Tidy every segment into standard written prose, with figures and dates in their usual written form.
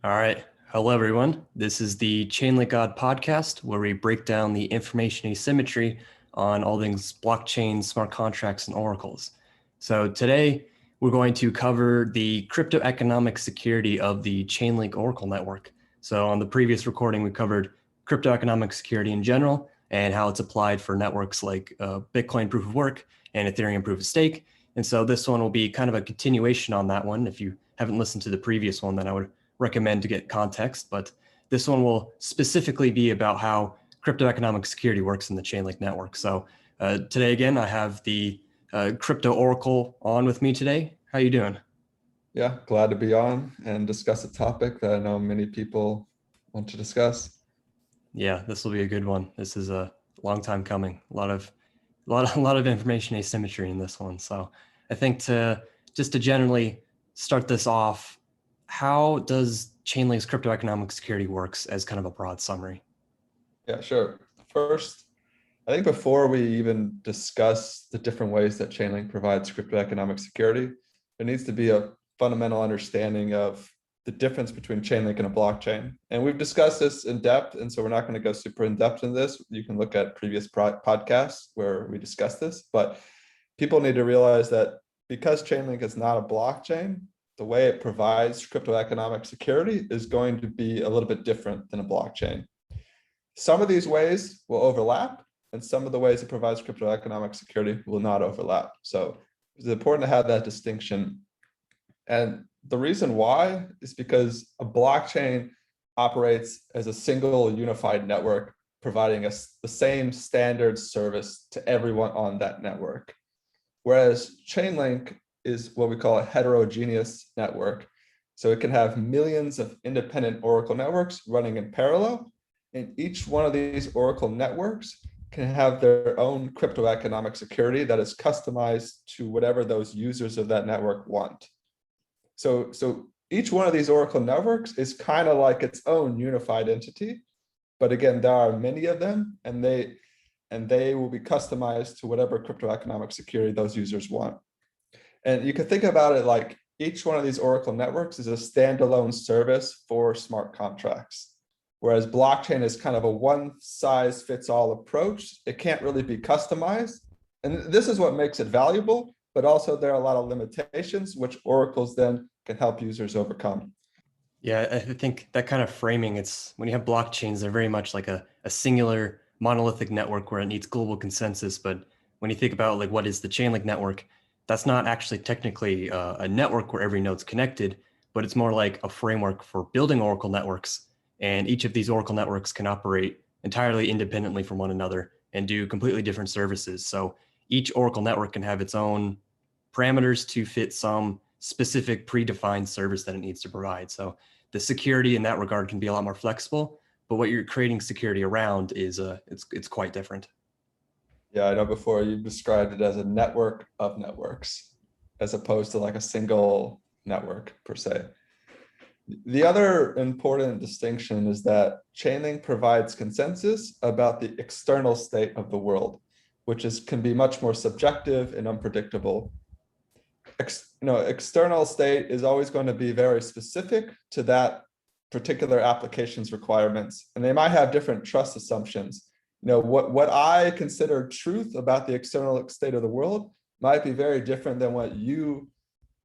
All right. Hello, everyone. This is the ChainLinkGod podcast, where we break down the information asymmetry on all things blockchain, smart contracts, and oracles. So today, we're going to cover the cryptoeconomic security of the Chainlink Oracle network. So on the previous recording, we covered cryptoeconomic security in general and how it's applied for networks like Bitcoin proof of work and Ethereum proof of stake. And so this one will be kind of a continuation on that one. If you haven't listened to the previous one, then I would recommend to get context, but this one will specifically be about how cryptoeconomic security works in the Chainlink network. So today, again, I have the Crypto Oracle on with me today. How you doing? Yeah, glad to be on and discuss a topic that I know many people want to discuss. Yeah, this will be a good one. This is a long time coming. A lot of information asymmetry in this one. So I think to generally start this off, how does Chainlink's cryptoeconomic security works as kind of a broad summary? Yeah, sure. First, I think before we even discuss the different ways that Chainlink provides cryptoeconomic security, there needs to be a fundamental understanding of the difference between Chainlink and a blockchain. And we've discussed this in depth, and so we're not going to go super in depth in this. You can look at previous podcasts where we discussed this, but people need to realize that because Chainlink is not a blockchain, the way it provides cryptoeconomic security is going to be a little bit different than a blockchain. Some of these ways will overlap, and some of the ways it provides cryptoeconomic security will not overlap. So it's important to have that distinction. And the reason why is because a blockchain operates as a single unified network, providing us the same standard service to everyone on that network. Whereas Chainlink is what we call a heterogeneous network. So it can have millions of independent Oracle networks running in parallel. And each one of these Oracle networks can have their own cryptoeconomic security that is customized to whatever those users of that network want. So each one of these Oracle networks is kind of like its own unified entity. But again, there are many of them, and they will be customized to whatever cryptoeconomic security those users want. And you can think about it like each one of these Oracle networks is a standalone service for smart contracts. Whereas blockchain is kind of a one-size-fits-all approach. It can't really be customized. And this is what makes it valuable, but also there are a lot of limitations which oracles then can help users overcome. Yeah, I think that kind of framing, it's when you have blockchains, they're very much like a singular monolithic network where it needs global consensus. But when you think about like what is the Chainlink network, that's not actually technically a network where every node's connected, but it's more like a framework for building Oracle networks. And each of these Oracle networks can operate entirely independently from one another and do completely different services. So each Oracle network can have its own parameters to fit some specific predefined service that it needs to provide. So the security in that regard can be a lot more flexible, but what you're creating security around is it's quite different. Yeah, I know before you described it as a network of networks, as opposed to like a single network per se. The other important distinction is that Chainlink provides consensus about the external state of the world, which can be much more subjective and unpredictable. External state is always going to be very specific to that particular application's requirements, and they might have different trust assumptions. What I consider truth about the external state of the world might be very different than what you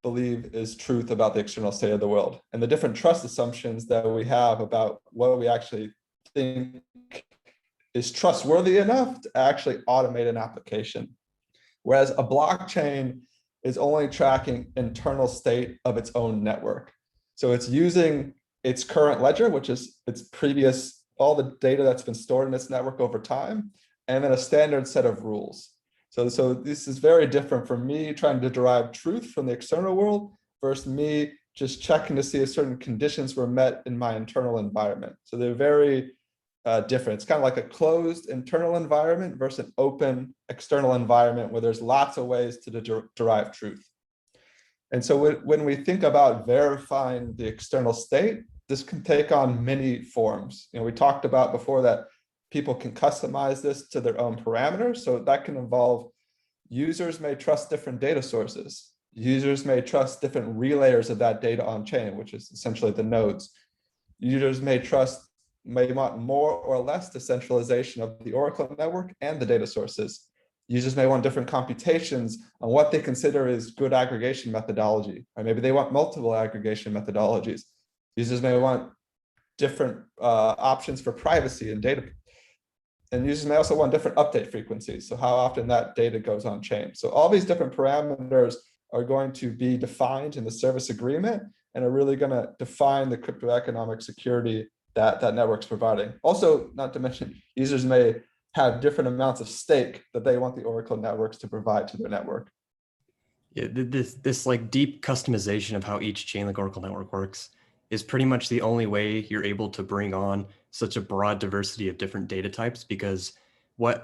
believe is truth about the external state of the world, and the different trust assumptions that we have about what we actually think is trustworthy enough to actually automate an application. Whereas a blockchain is only tracking internal state of its own network. So it's using its current ledger, which is its previous, all the data that's been stored in its network over time, and then a standard set of rules. So this is very different from me trying to derive truth from the external world versus me just checking to see if certain conditions were met in my internal environment. So they're very different. It's kind of like a closed internal environment versus an open external environment where there's lots of ways to derive truth. And so when we think about verifying the external state, this can take on many forms. We talked about before that people can customize this to their own parameters. So that can involve users may trust different data sources. Users may trust different relayers of that data on chain, which is essentially the nodes. Users may want more or less decentralization of the Oracle network and the data sources. Users may want different computations on what they consider is good aggregation methodology, or maybe they want multiple aggregation methodologies. Users may want different options for privacy and data. And users may also want different update frequencies, so how often that data goes on chain. So all these different parameters are going to be defined in the service agreement and are really going to define the cryptoeconomic security that network's providing. Also, not to mention, users may have different amounts of stake that they want the Oracle networks to provide to their network. Yeah, this like deep customization of how each Chainlink Oracle network works is pretty much the only way you're able to bring on such a broad diversity of different data types, because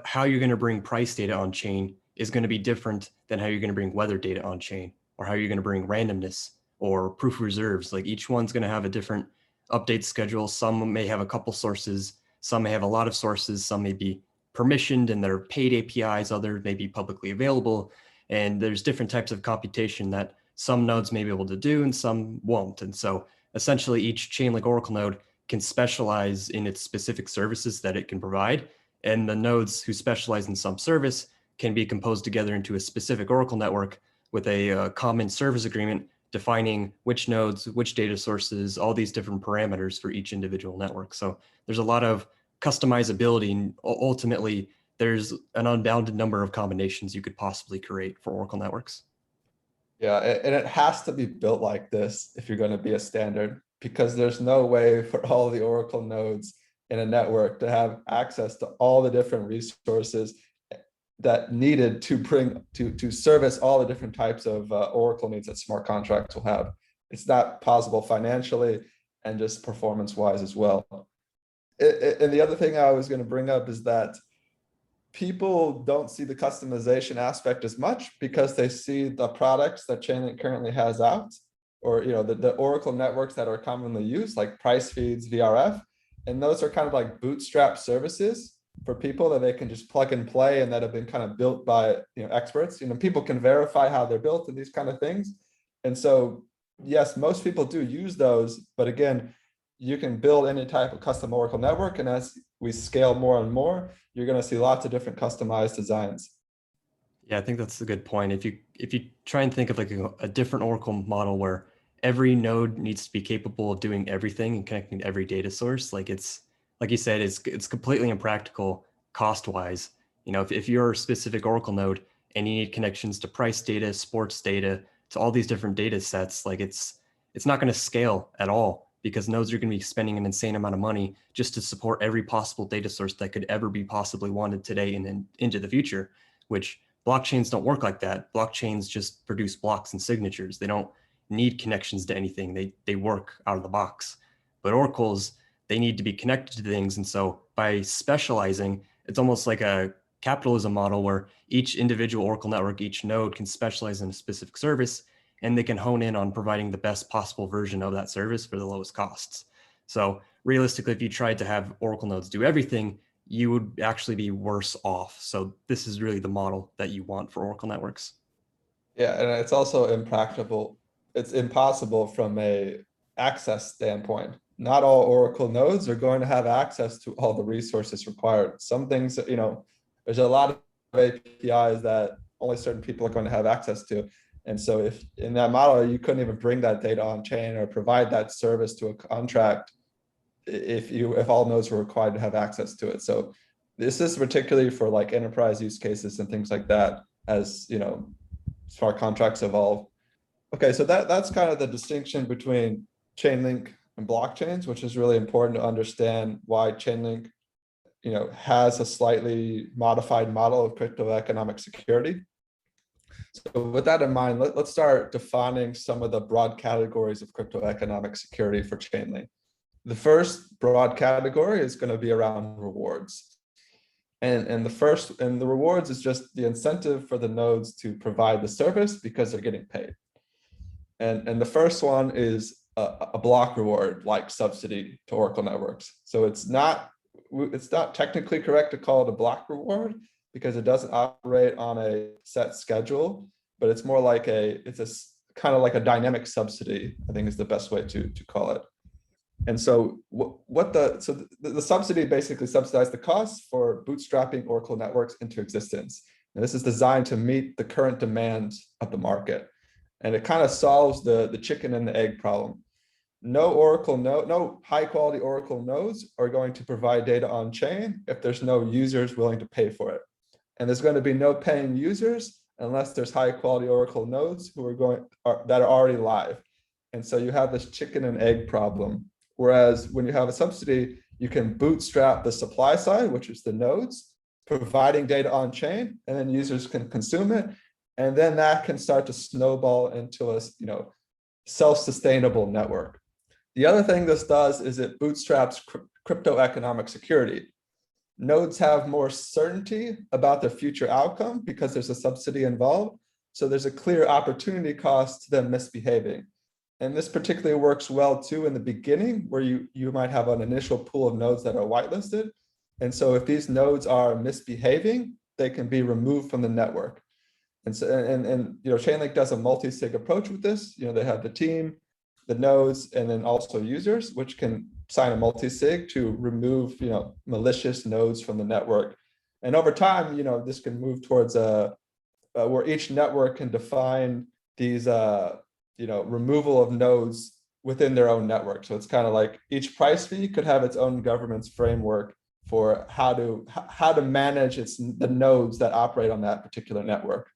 how you're going to bring price data on chain is going to be different than how you're going to bring weather data on chain, or how you're going to bring randomness or proof of reserves. Like each one's going to have a different update schedule. Some may have a couple sources, some may have a lot of sources, some may be permissioned and they're paid APIs, others may be publicly available. And there's different types of computation that some nodes may be able to do and some won't. And so essentially each Chainlink Oracle node can specialize in its specific services that it can provide. And the nodes who specialize in some service can be composed together into a specific Oracle network with a common service agreement defining which nodes, which data sources, all these different parameters for each individual network. So there's a lot of customizability, and ultimately there's an unbounded number of combinations you could possibly create for Oracle networks. Yeah, and it has to be built like this if you're going to be a standard, because there's no way for all the Oracle nodes in a network to have access to all the different resources that needed to service all the different types of Oracle needs that smart contracts will have. It's not possible financially and just performance-wise as well. And the other thing I was going to bring up is that people don't see the customization aspect as much because they see the products that Chainlink currently has out, or the Oracle networks that are commonly used, like price feeds, VRF, and those are kind of like bootstrap services for people that they can just plug and play and that have been kind of built by experts. People can verify how they're built and these kind of things. And so yes, most people do use those, but again, you can build any type of custom Oracle network, and as we scale more and more, you're going to see lots of different customized designs. Yeah, I think that's a good point. If you try and think of like a different Oracle model where every node needs to be capable of doing everything and connecting to every data source, like you said, it's completely impractical cost-wise. If you're a specific Oracle node and you need connections to price data, sports data, to all these different data sets, like it's not going to scale at all, because nodes are going to be spending an insane amount of money just to support every possible data source that could ever be possibly wanted today and into the future, which blockchains don't work like that. Blockchains just produce blocks and signatures. They don't need connections to anything. They work out of the box. But oracles, they need to be connected to things. And so by specializing, it's almost like a capitalism model where each individual Oracle network, each node can specialize in a specific service, and they can hone in on providing the best possible version of that service for the lowest costs. So realistically, if you tried to have Oracle nodes do everything, you would actually be worse off. So this is really the model that you want for Oracle networks. Yeah, and it's also impractical. It's impossible from a access standpoint. Not all Oracle nodes are going to have access to all the resources required. Some things, there's a lot of APIs that only certain people are going to have access to. And so if in that model, you couldn't even bring that data on chain or provide that service to a contract if all nodes were required to have access to it. So this is particularly for like enterprise use cases and things like that, as smart contracts evolve. Okay, so that's kind of the distinction between Chainlink and blockchains, which is really important to understand why Chainlink has a slightly modified model of cryptoeconomic security. So with that in mind, let's start defining some of the broad categories of cryptoeconomic security for Chainlink. The first broad category is going to be around rewards. And the rewards is just the incentive for the nodes to provide the service because they're getting paid. And the first one is a block reward like subsidy to Oracle networks. So it's not technically correct to call it a block reward because it doesn't operate on a set schedule, but it's more like it's a kind of like a dynamic subsidy, I think is the best way to call it. And so the subsidy basically subsidized the costs for bootstrapping Oracle networks into existence. And this is designed to meet the current demands of the market. And it kind of solves the chicken and the egg problem. No high quality Oracle nodes are going to provide data on chain if there's no users willing to pay for it. And there's going to be no paying users unless there's high quality Oracle nodes that are already live. And so you have this chicken and egg problem. Whereas when you have a subsidy, you can bootstrap the supply side, which is the nodes, providing data on chain, and then users can consume it. And then that can start to snowball into a self-sustainable network. The other thing this does is it bootstraps crypto economic security. Nodes have more certainty about their future outcome because there's a subsidy involved. So there's a clear opportunity cost to them misbehaving. And this particularly works well too in the beginning, where you might have an initial pool of nodes that are whitelisted. And so if these nodes are misbehaving, they can be removed from the network. And so Chainlink does a multi-sig approach with this. They have the team, the nodes, and then also users, which can sign a multi-sig to remove malicious nodes from the network. And over time, this can move towards where each network can define these removal of nodes within their own network. So it's kind of like each price fee could have its own governance framework for how to manage the nodes that operate on that particular network.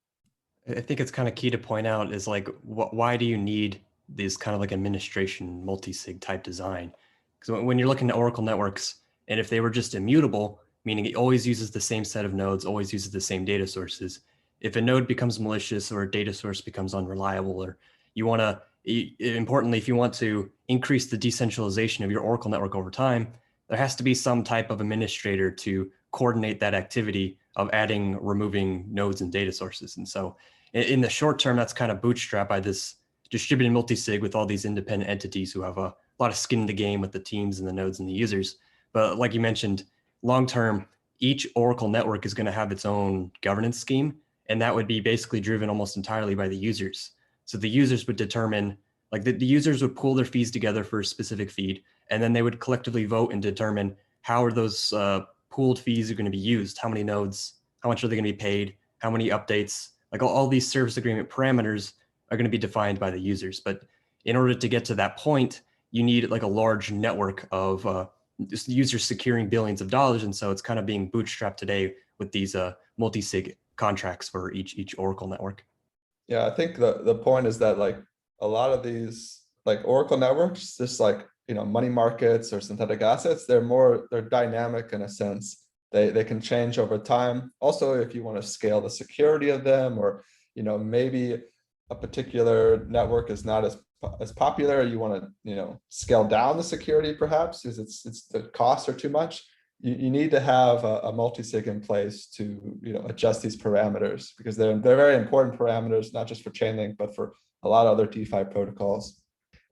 I think it's kind of key to point out is like, why do you need this kind of like administration multi-sig type design? Because when you're looking at Oracle networks, and if they were just immutable, meaning it always uses the same set of nodes, always uses the same data sources, if a node becomes malicious or a data source becomes unreliable, or importantly, if you want to increase the decentralization of your Oracle network over time, there has to be some type of administrator to coordinate that activity of adding, removing nodes and data sources. And so in the short term, that's kind of bootstrapped by this distributed multi-sig with all these independent entities who have a lot of skin in the game with the teams and the nodes and the users. But like you mentioned, long term, each Oracle network is going to have its own governance scheme, and that would be basically driven almost entirely by the users. So the users would determine, like the users would pool their fees together for a specific feed, and then they would collectively vote and determine how are those pooled fees are going to be used, how many nodes, how much are they going to be paid, how many updates, like all these service agreement parameters are going to be defined by the users. But in order to get to that point, you need like a large network of users securing billions of dollars. And so it's kind of being bootstrapped today with these multi-sig contracts for each Oracle network. Yeah, I think the point is that like a lot of these like Oracle networks, just like money markets or synthetic assets, they're dynamic in a sense. They can change over time. Also, if you want to scale the security of them, or maybe a particular network is not as popular, you want to scale down the security perhaps because it's the costs are too much. You need to have a multi-sig in place to adjust these parameters, because they're very important parameters, not just for Chainlink, but for a lot of other DeFi protocols.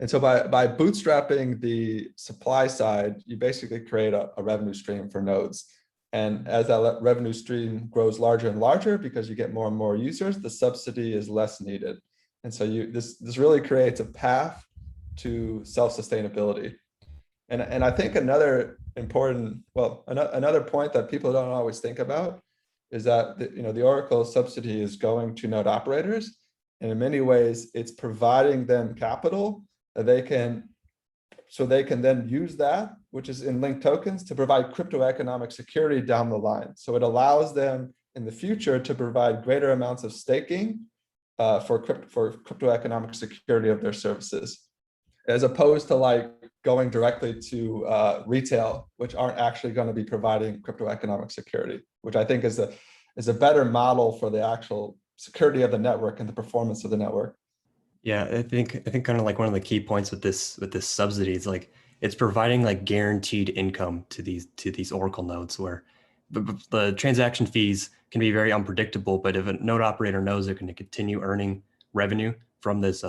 And so by bootstrapping the supply side, you basically create a revenue stream for nodes. And as that revenue stream grows larger and larger, because you get more and more users, the subsidy is less needed. And so this really creates a path to self-sustainability. And I think another point that people don't always think about is that the Oracle subsidy is going to node operators, and in many ways it's providing them capital that they can then use that, which is in linked tokens, to provide crypto economic security down the line. So it allows them in the future to provide greater amounts of staking for crypto economic security of their services, as opposed to like going directly to retail, which aren't actually going to be providing crypto economic security, which I think is a better model for the actual security of the network and the performance of the network. Yeah, I think kind of like one of the key points with this subsidy is like it's providing like guaranteed income to these Oracle nodes, where the transaction fees can be very unpredictable. But if a node operator knows they're going to continue earning revenue from this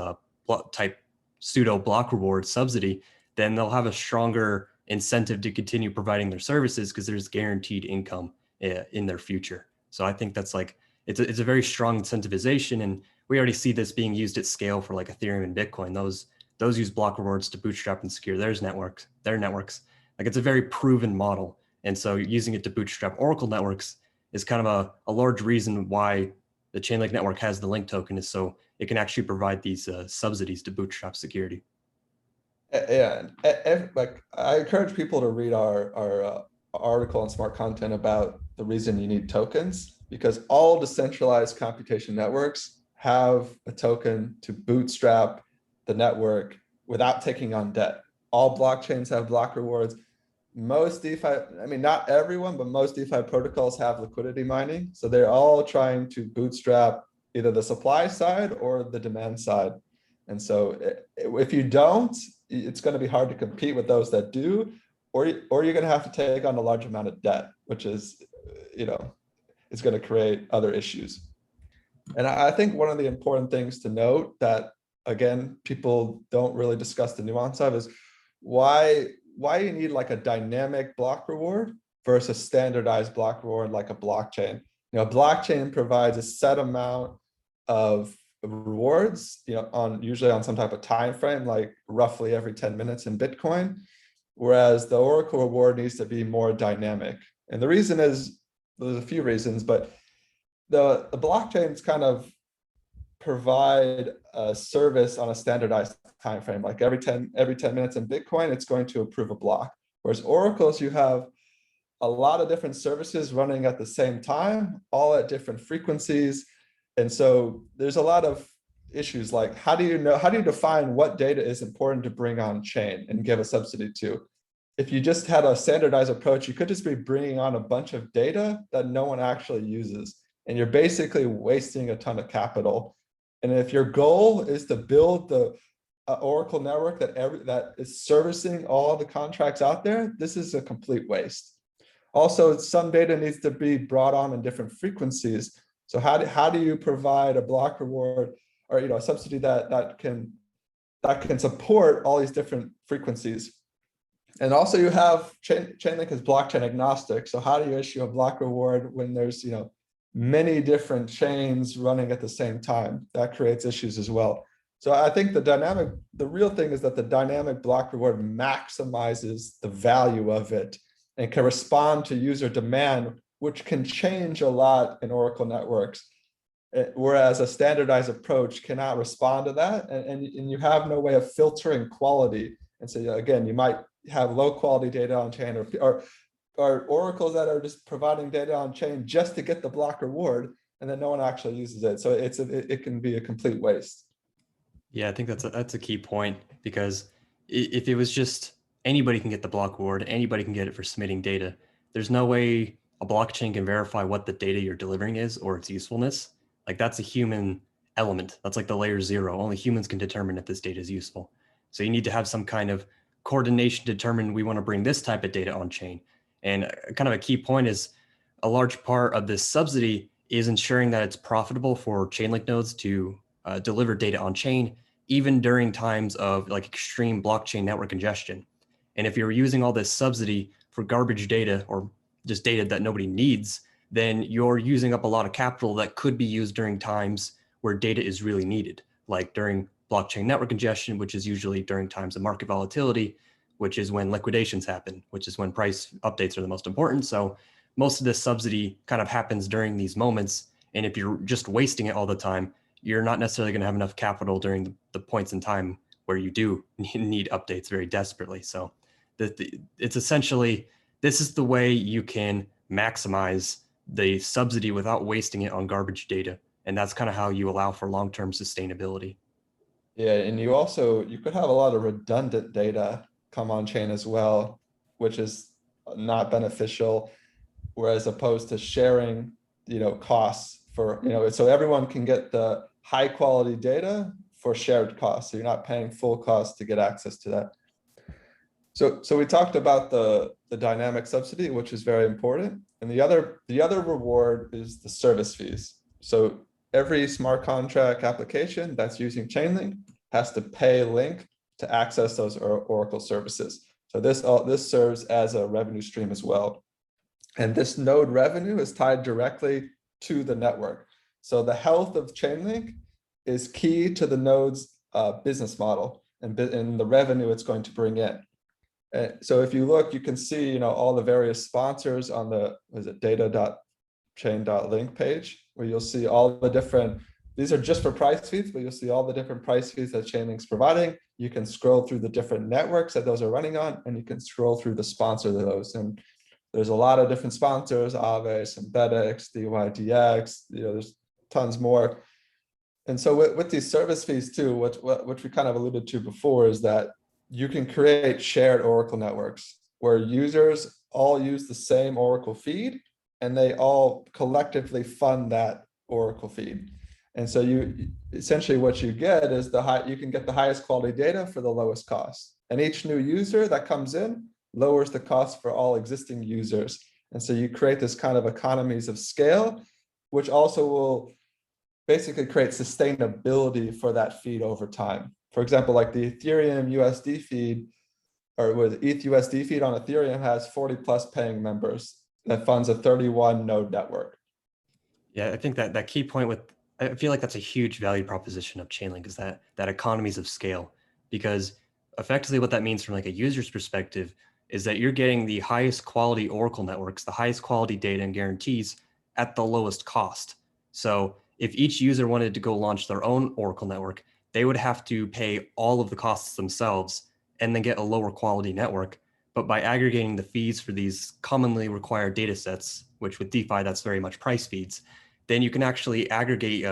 type pseudo block reward subsidy, then they'll have a stronger incentive to continue providing their services because there's guaranteed income in their future. So I think that's like it's a very strong incentivization, and we already see this being used at scale for like Ethereum and Bitcoin. those use block rewards to bootstrap and secure their networks. Like it's a very proven model. And so using it to bootstrap Oracle networks is kind of a large reason why the Chainlink network has the link token, is so it can actually provide these subsidies to bootstrap security. Yeah, like I encourage people to read our article on smart content about the reason you need tokens, because all decentralized computation networks have a token to bootstrap the network without taking on debt. All blockchains have block rewards. Most DeFi, I mean, not everyone, but most DeFi protocols have liquidity mining. So they're all trying to bootstrap either the supply side or the demand side. And so if you don't, it's going to be hard to compete with those that do, or you're going to have to take on a large amount of debt, which is, it's going to create other issues. And I think one of the important things to note that, again, people don't really discuss the nuance of is why you need like a dynamic block reward versus standardized block reward like a blockchain. A blockchain provides a set amount of rewards, usually on some type of time frame, like roughly every 10 minutes in Bitcoin, whereas the Oracle reward needs to be more dynamic. And the reason is, there's a few reasons, but the blockchains kind of provide a service on a standardized time frame, like every 10 minutes in Bitcoin, it's going to approve a block. Whereas Oracles, you have a lot of different services running at the same time, all at different frequencies. And so there's a lot of issues like how do you define what data is important to bring on chain and give a subsidy to? If you just had a standardized approach, you could just be bringing on a bunch of data that no one actually uses. And you're basically wasting a ton of capital. And if your goal is to build the Oracle network that is servicing all the contracts out there, this is a complete waste. Also, some data needs to be brought on in different frequencies. So how do you provide a block reward or a subsidy that can support all these different frequencies? And also you have Chainlink is blockchain agnostic. So how do you issue a block reward when there's many different chains running at the same time? That creates issues as well. So I think the real thing is that the dynamic block reward maximizes the value of it and can respond to user demand, which can change a lot in Oracle networks. Whereas a standardized approach cannot respond to that. And you have no way of filtering quality. And so again, you might have low quality data on chain or oracles that are just providing data on chain just to get the block reward, and then no one actually uses it. So it can be a complete waste. Yeah, I think that's a key point, because if it was just anybody can get the block reward, anybody can get it for submitting data, there's no way a blockchain can verify what the data you're delivering is or its usefulness. Like that's a human element. That's like the layer 0. Only humans can determine if this data is useful. So you need to have some kind of coordination to determine we want to bring this type of data on chain. And kind of a key point is a large part of this subsidy is ensuring that it's profitable for Chainlink nodes to deliver data on chain, even during times of like extreme blockchain network congestion. And if you're using all this subsidy for garbage data or just data that nobody needs, then you're using up a lot of capital that could be used during times where data is really needed, like during blockchain network congestion, which is usually during times of market volatility, which is when liquidations happen, which is when price updates are the most important. So most of this subsidy kind of happens during these moments. And if you're just wasting it all the time, you're not necessarily going to have enough capital during the points in time where you do need updates very desperately. So it's essentially, this is the way you can maximize the subsidy without wasting it on garbage data. And that's kind of how you allow for long-term sustainability. Yeah, and you could have a lot of redundant data come on chain as well, which is not beneficial, whereas opposed to sharing, costs for, so everyone can get the high quality data for shared costs. So you're not paying full cost to get access to that. So we talked about the dynamic subsidy, which is very important. And the other reward is the service fees. So every smart contract application that's using Chainlink has to pay Link to access those Oracle services. So this serves as a revenue stream as well. And this node revenue is tied directly to the network. So the health of Chainlink is key to the node's business model. and the revenue it's going to bring in. So if you look, you can see, all the various sponsors on the, data.chain.link page, where you'll see all the different, these are just for price feeds, but you'll see all the different price feeds that Chainlink's providing. You can scroll through the different networks that those are running on, and you can scroll through the sponsor of those. And there's a lot of different sponsors, Aave, Synthetics, DYDX, there's tons more. And so with these service fees too, which we kind of alluded to before, is that you can create shared Oracle networks where users all use the same Oracle feed, and they all collectively fund that Oracle feed. And so you essentially what you get is you can get the highest quality data for the lowest cost. And each new user that comes in lowers the cost for all existing users. And so you create this kind of economies of scale, which also will basically create sustainability for that feed over time. For example, like the Ethereum USD feed, or with ETH USD feed on Ethereum, has 40 plus paying members that funds a 31 node network. Yeah, I think that key point I feel like that's a huge value proposition of Chainlink, is that economies of scale, because effectively what that means from like a user's perspective is that you're getting the highest quality Oracle networks, the highest quality data and guarantees at the lowest cost. So if each user wanted to go launch their own Oracle network, they would have to pay all of the costs themselves and then get a lower quality network. But by aggregating the fees for these commonly required data sets, which with DeFi, that's very much price feeds, then you can actually aggregate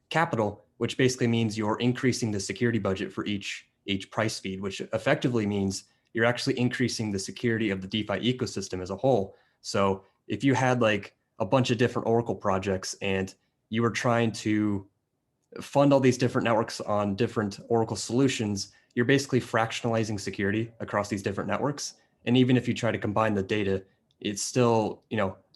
capital, which basically means you're increasing the security budget for each price feed, which effectively means you're actually increasing the security of the DeFi ecosystem as a whole. So if you had like a bunch of different Oracle projects and you were trying to fund all these different networks on different Oracle solutions, you're basically fractionalizing security across these different networks. And even if you try to combine the data, it's still,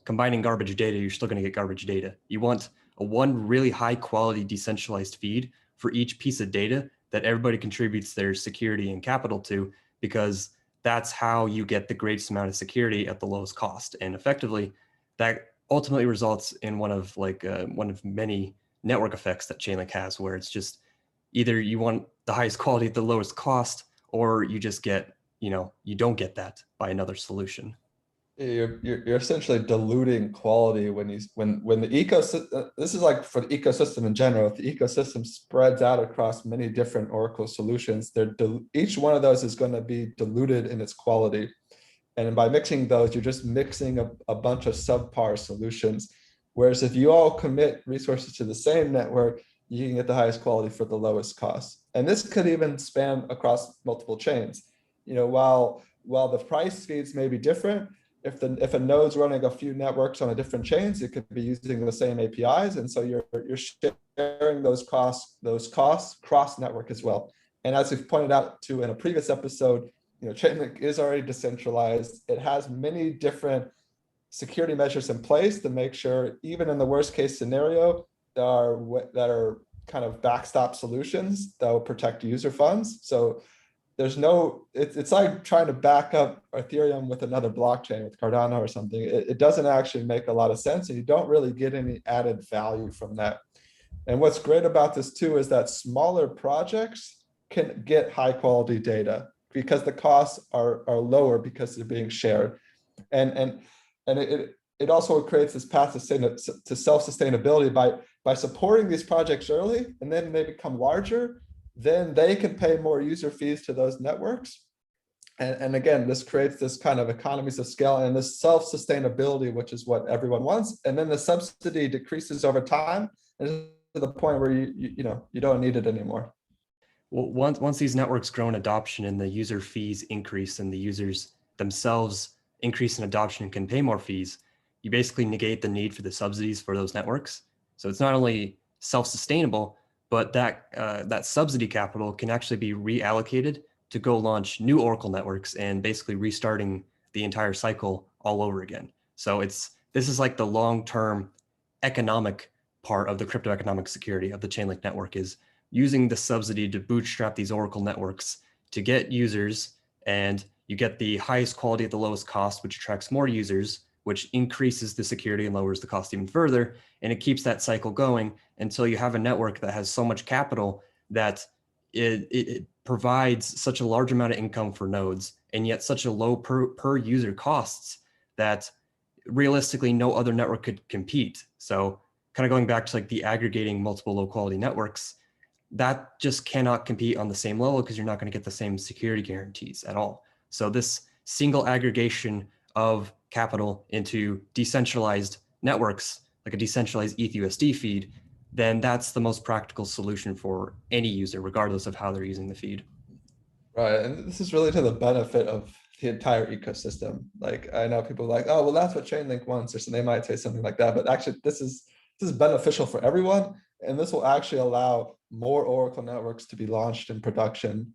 combining garbage data, you're still going to get garbage data. You want one really high quality decentralized feed for each piece of data that everybody contributes their security and capital to, because that's how you get the greatest amount of security at the lowest cost. And effectively, that ultimately results in one of many network effects that Chainlink has, where it's just either you want the highest quality at the lowest cost, or you just get, you don't get that by another solution. You're essentially diluting quality when the ecosystem, this is like for the ecosystem in general, if the ecosystem spreads out across many different Oracle solutions, each one of those is going to be diluted in its quality. And by mixing those, you're just mixing a bunch of subpar solutions. Whereas if you all commit resources to the same network, you can get the highest quality for the lowest cost. And this could even span across multiple chains. While the price feeds may be different, if a node's running a few networks on a different chains, it could be using the same APIs. And so you're sharing those costs cross network as well. And as we've pointed out to in a previous episode, Chainlink is already decentralized. It has many different security measures in place to make sure, even in the worst case scenario, that are kind of backstop solutions that will protect user funds. So it's like trying to back up Ethereum with another blockchain, with Cardano or something. It doesn't actually make a lot of sense, and you don't really get any added value from that. And what's great about this too is that smaller projects can get high quality data because the costs are lower because they're being shared. And it also creates this path to self-sustainability by supporting these projects early, and then they become larger, then they can pay more user fees to those networks. And again, this creates this kind of economies of scale and this self-sustainability, which is what everyone wants. And then the subsidy decreases over time to the point where you don't need it anymore. Well, once these networks grow in adoption and the user fees increase and the users themselves increase in adoption and can pay more fees, you basically negate the need for the subsidies for those networks. So it's not only self-sustainable, but that subsidy capital can actually be reallocated to go launch new Oracle networks and basically restarting the entire cycle all over again. So this is like the long-term economic part of the crypto economic security of the Chainlink network, is using the subsidy to bootstrap these Oracle networks to get users, and you get the highest quality at the lowest cost, which attracts more users, which increases the security and lowers the cost even further. And it keeps that cycle going until you have a network that has so much capital that it provides such a large amount of income for nodes and yet such a low per user costs that realistically no other network could compete. So kind of going back to like the aggregating multiple low quality networks, that just cannot compete on the same level because you're not going to get the same security guarantees at all. So this single aggregation of capital into decentralized networks, like a decentralized ETHUSD feed, then that's the most practical solution for any user, regardless of how they're using the feed. Right, and this is really to the benefit of the entire ecosystem. Like I know people are like, oh, well, that's what Chainlink wants, or so they might say something like that. But actually, this is beneficial for everyone, and this will actually allow more Oracle networks to be launched in production.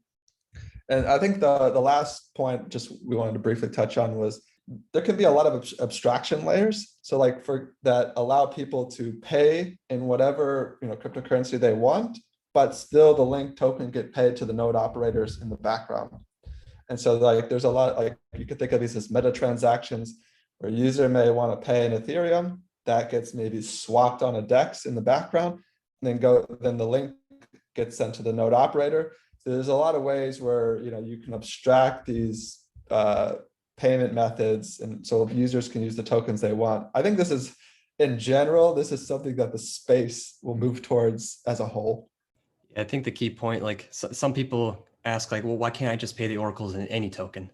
And I think the last point, just we wanted to briefly touch on, was there can be a lot of abstraction layers. So like for that allow people to pay in whatever cryptocurrency they want, but still the link token get paid to the node operators in the background. And so like there's a lot, like you could think of these as meta transactions where a user may want to pay in Ethereum that gets maybe swapped on a DEX in the background, and then the link gets sent to the node operator. So there's a lot of ways where you can abstract these payment methods, and so users can use the tokens they want. I think this is, in general, this is something that the space will move towards as a whole. I think the key point, like some people ask like, well, why can't I just pay the oracles in any token?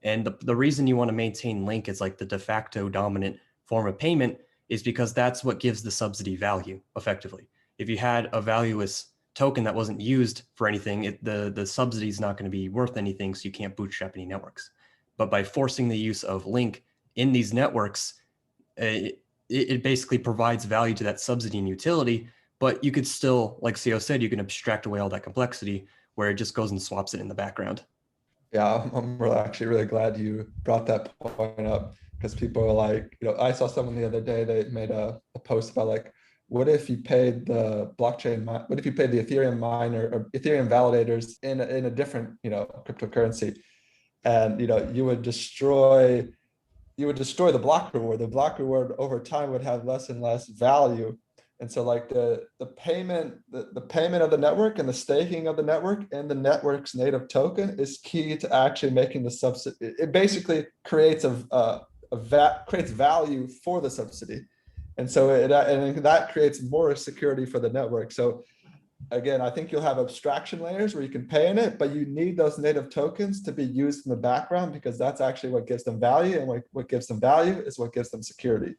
And the reason you want to maintain Link as like the de facto dominant form of payment is because that's what gives the subsidy value effectively. If you had a valueless token that wasn't used for anything, the subsidy is not going to be worth anything, so you can't bootstrap any networks. But by forcing the use of Link in these networks, it basically provides value to that subsidy and utility, but you could still, like CO said, you can abstract away all that complexity where it just goes and swaps it in the background. Yeah, I'm actually really glad you brought that point up, because people are like, I saw someone the other day, they made a post about like, what if you paid the blockchain, what if you paid the Ethereum miner or Ethereum validators in a different, cryptocurrency, and you would destroy the block reward. The block reward over time would have less and less value. And so like the payment of the network and the staking of the network and the network's native token is key to actually making the subsidy. It basically creates creates value for the subsidy. And so and that creates more security for the network. So again, I think you'll have abstraction layers where you can pay in it, but you need those native tokens to be used in the background, because that's actually what gives them value, and what gives them value is what gives them security.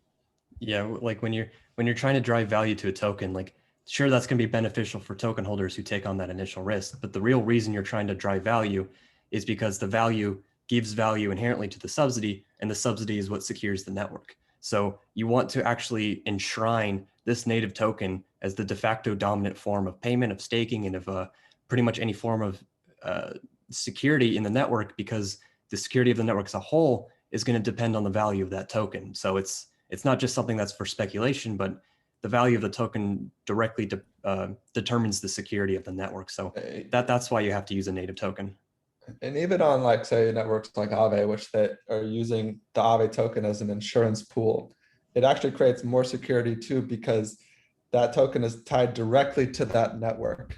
Yeah, like when you're trying to drive value to a token, like sure, that's going to be beneficial for token holders who take on that initial risk, but the real reason you're trying to drive value is because the value gives value inherently to the subsidy, and the subsidy is what secures the network. So you want to actually enshrine this native token as the de facto dominant form of payment, of staking, and of pretty much any form of security in the network, because the security of the network as a whole is going to depend on the value of that token. So it's not just something that's for speculation, but the value of the token directly determines the security of the network. So that's why you have to use a native token. And even on like, say, networks like Aave, which they are using the Aave token as an insurance pool, it actually creates more security too, because that token is tied directly to that network.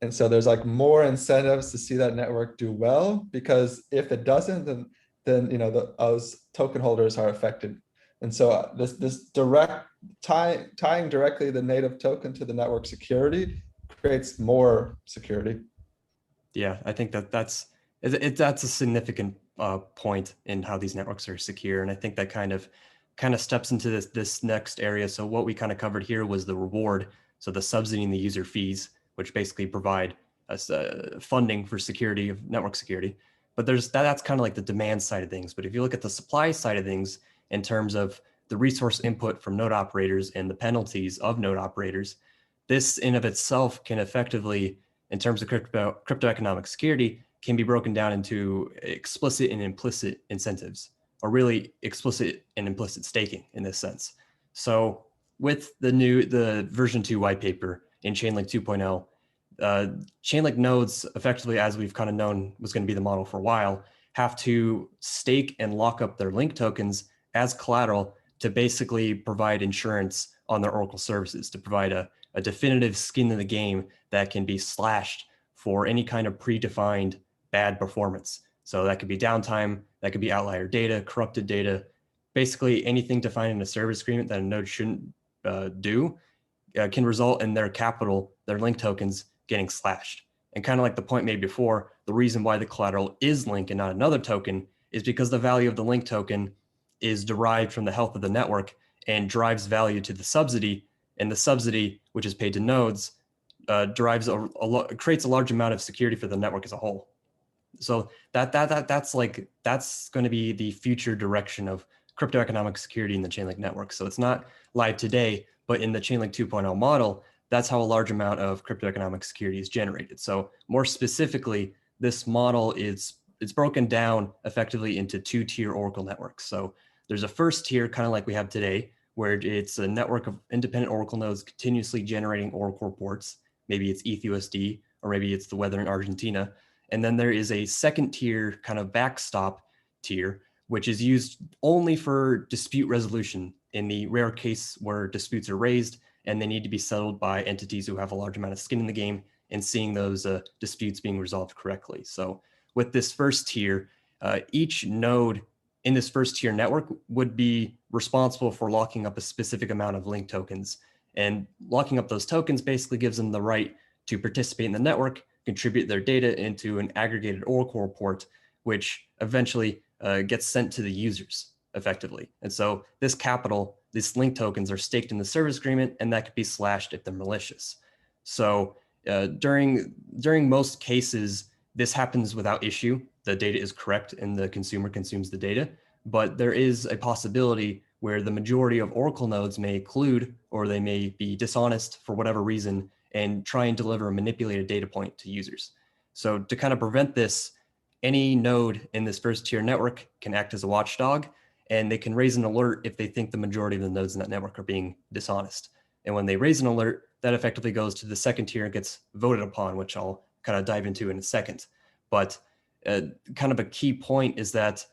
And so there's like more incentives to see that network do well, because if it doesn't, then those token holders are affected. And so this direct tying directly the native token to the network security creates more security. Yeah, I think that's a significant point in how these networks are secure, and I think that kind of steps into this next area. So what we kind of covered here was the reward, so the subsidy and the user fees, which basically provide us funding for security of network security. But that's kind of like the demand side of things. But if you look at the supply side of things, in terms of the resource input from node operators and the penalties of node operators, this in of itself can effectively, in terms of cryptoeconomic security, can be broken down into explicit and implicit incentives, or really explicit and implicit staking in this sense. So with the version 2 white paper in Chainlink 2.0, Chainlink nodes, effectively, as we've kind of known was going to be the model for a while, have to stake and lock up their Link tokens as collateral to basically provide insurance on their Oracle services, to provide a definitive skin in the game that can be slashed for any kind of predefined bad performance. So that could be downtime, that could be outlier data, corrupted data, basically anything defined in a service agreement that a node shouldn't do can result in their capital, their link tokens, getting slashed. And kind of like the point made before, the reason why the collateral is link and not another token is because the value of the link token is derived from the health of the network and drives value to the subsidy. And the subsidy, which is paid to nodes, creates a large amount of security for the network as a whole. So that's going to be the future direction of cryptoeconomic security in the Chainlink network. So it's not live today, but in the Chainlink 2.0 model, that's how a large amount of cryptoeconomic security is generated. So more specifically, this model it's broken down effectively into two-tier Oracle networks. So there's a first tier, kind of like we have today, where it's a network of independent Oracle nodes continuously generating Oracle reports. Maybe it's ETHUSD, or maybe it's the weather in Argentina. And then there is a second tier kind of backstop tier, which is used only for dispute resolution in the rare case where disputes are raised and they need to be settled by entities who have a large amount of skin in the game and seeing those disputes being resolved correctly. So with this first tier, each node in this first tier network would be responsible for locking up a specific amount of link tokens. And locking up those tokens basically gives them the right to participate in the network, contribute their data into an aggregated Oracle report, which eventually gets sent to the users effectively. And so this capital, these link tokens are staked in the service agreement, and that could be slashed if they're malicious. So during most cases, this happens without issue. The data is correct and the consumer consumes the data, but there is a possibility where the majority of Oracle nodes may collude or they may be dishonest for whatever reason and try and deliver a manipulated data point to users. So to kind of prevent this, any node in this first tier network can act as a watchdog, and they can raise an alert if they think the majority of the nodes in that network are being dishonest. And when they raise an alert, that effectively goes to the second tier and gets voted upon, which I'll kind of dive into in a second. But kind of a key point is that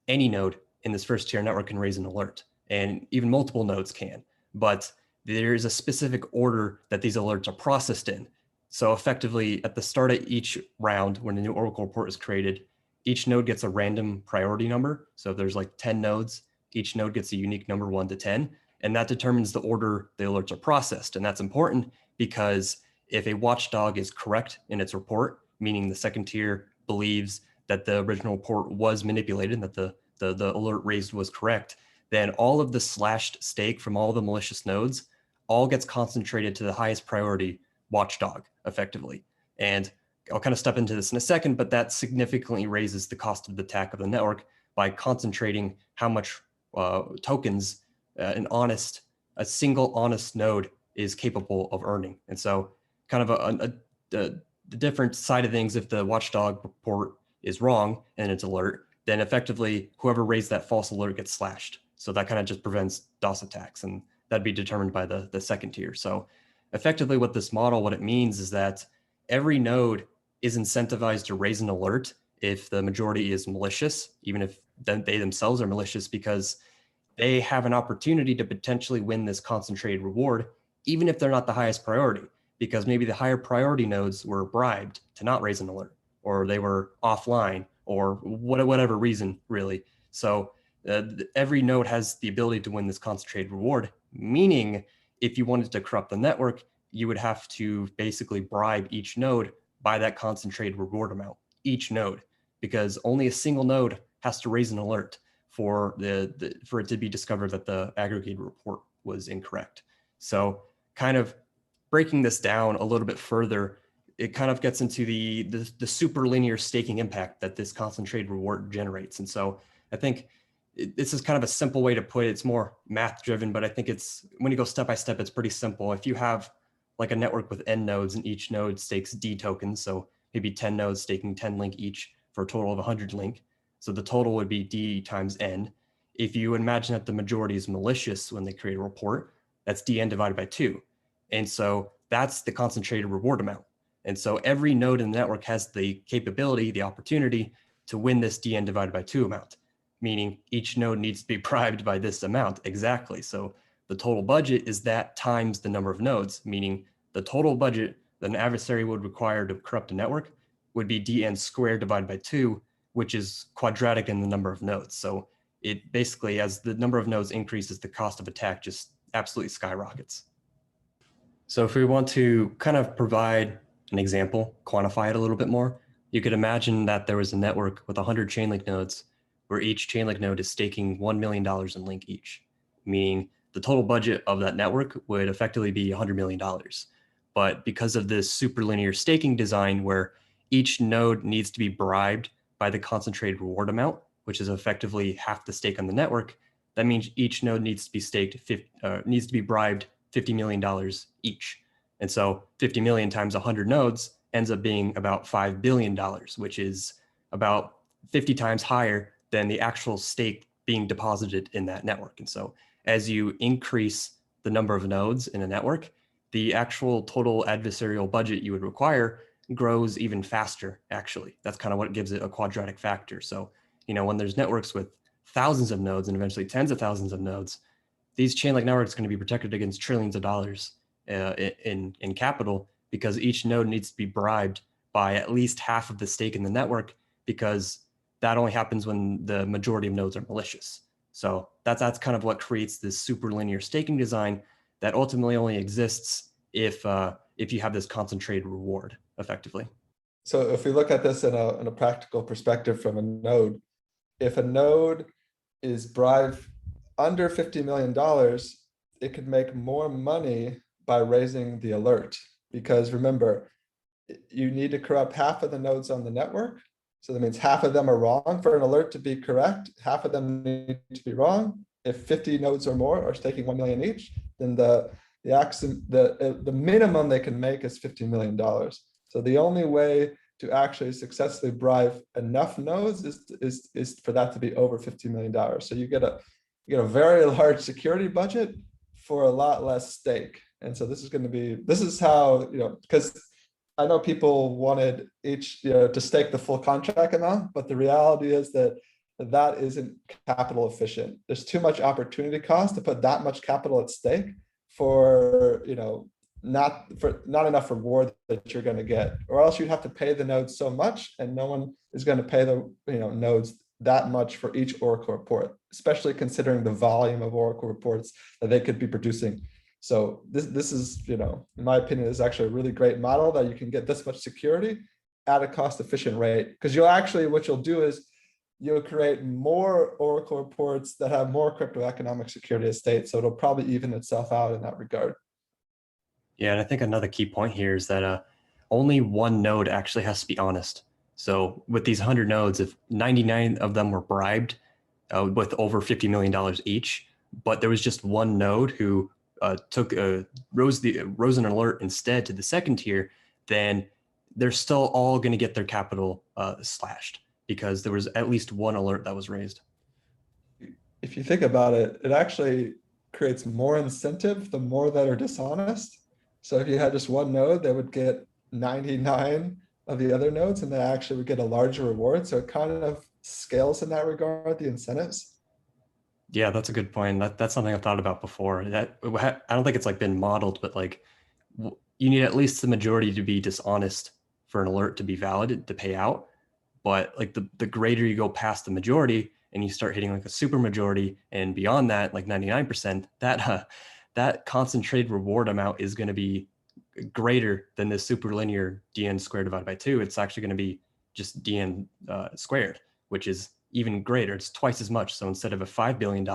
any node in this first tier network can raise an alert, and even multiple nodes can. But there is a specific order that these alerts are processed in. So effectively, at the start of each round, when a new Oracle report is created, each node gets a random priority number. So if there's like 10 nodes, each node gets a unique number 1 to 10, and that determines the order the alerts are processed. And that's important because if a watchdog is correct in its report, meaning the second tier believes that the original report was manipulated, that the alert raised was correct, then all of the slashed stake from all the malicious nodes all gets concentrated to the highest priority watchdog effectively. And I'll kind of step into this in a second, but that significantly raises the cost of the attack of the network by concentrating how much tokens a single honest node is capable of earning. And so kind of the different side of things, if the watchdog report is wrong in its alert, then effectively whoever raised that false alert gets slashed. So that kind of just prevents DOS attacks, and that'd be determined by the second tier. So effectively what this model, what it means is that every node is incentivized to raise an alert if the majority is malicious, even if they themselves are malicious, because they have an opportunity to potentially win this concentrated reward, even if they're not the highest priority, because maybe the higher priority nodes were bribed to not raise an alert, or they were offline, or whatever reason, really. So every node has the ability to win this concentrated reward, meaning if you wanted to corrupt the network, you would have to basically bribe each node by that concentrated reward amount, each node, because only a single node has to raise an alert for for it to be discovered that the aggregated report was incorrect. So kind of breaking this down a little bit further, it kind of gets into the super linear staking impact that this concentrated reward generates. And so I think this is kind of a simple way to put it. It's more math driven, but I think it's, when you go step by step, it's pretty simple. If you have like a network with n nodes and each node stakes D tokens, so maybe 10 nodes staking 10 link each for a total of 100 link. So the total would be D times N. If you imagine that the majority is malicious when they create a report, that's Dn divided by 2. And so that's the concentrated reward amount. And so every node in the network has the capability, the opportunity to win this Dn divided by 2 amount, meaning each node needs to be bribed by this amount exactly. So the total budget is that times the number of nodes, meaning the total budget an adversary would require to corrupt a network would be dn squared divided by 2, which is quadratic in the number of nodes. So it basically, as the number of nodes increases, the cost of attack just absolutely skyrockets. So if we want to kind of provide an example, quantify it a little bit more, you could imagine that there was a network with 100 Chainlink nodes where each Chainlink node is staking $1 million in Link each, meaning the total budget of that network would effectively be $100 million. But because of this superlinear staking design where each node needs to be bribed by the concentrated reward amount, which is effectively half the stake on the network, that means each node needs to be bribed $50 million each. And so 50 million times 100 nodes ends up being about $5 billion, which is about 50 times higher than the actual stake being deposited in that network. And so as you increase the number of nodes in a network, the actual total adversarial budget you would require grows even faster, actually. That's kind of what gives it a quadratic factor. So, when there's networks with thousands of nodes and eventually tens of thousands of nodes, these Chainlink networks are going to be protected against trillions of dollars in capital, because each node needs to be bribed by at least half of the stake in the network, because that only happens when the majority of nodes are malicious. So that's kind of what creates this super linear staking design that ultimately only exists if you have this concentrated reward effectively. So if we look at this in a practical perspective from a node, if a node is bribed under $50 million, it could make more money by raising the alert. Because remember, you need to corrupt half of the nodes on the network. So that means half of them are wrong for an alert to be correct. Half of them need to be wrong. If 50 nodes or more are staking 1 million each, then the minimum they can make is $50 million. So the only way to actually successfully bribe enough nodes is for that to be over $50 million. So you get a very large security budget for a lot less stake. And so this is how, because I know people wanted each, to stake the full contract amount, but the reality is that isn't capital efficient. There's too much opportunity cost to put that much capital at stake for, not enough reward that you're going to get, or else you'd have to pay the nodes so much, and no one is going to pay the nodes that much for each Oracle report, especially considering the volume of Oracle reports that they could be producing. So this is, in my opinion, is actually a really great model that you can get this much security at a cost-efficient rate. Because what you'll do is you'll create more Oracle reports that have more cryptoeconomic security at stake. So it'll probably even itself out in that regard. Yeah, and I think another key point here is that only one node actually has to be honest. So with these 100 nodes, if 99 of them were bribed with over $50 million each, but there was just one node who rose an alert instead to the second tier, then they're still all going to get their capital slashed, because there was at least one alert that was raised. If you think about it, it actually creates more incentive the more that are dishonest. So if you had just one node, they would get 99 of the other nodes, and they actually would get a larger reward. So it kind of scales in that regard, the incentives. Yeah, that's a good point. That's something I've thought about before. I don't think it's been modeled, but you need at least the majority to be dishonest for an alert to be valid to pay out. But the greater you go past the majority and you start hitting a super majority and beyond that, 99%, that concentrated reward amount is going to be greater than this super linear dn squared divided by 2. It's actually going to be just dn squared, which is even greater. It's twice as much. So instead of a $5 billion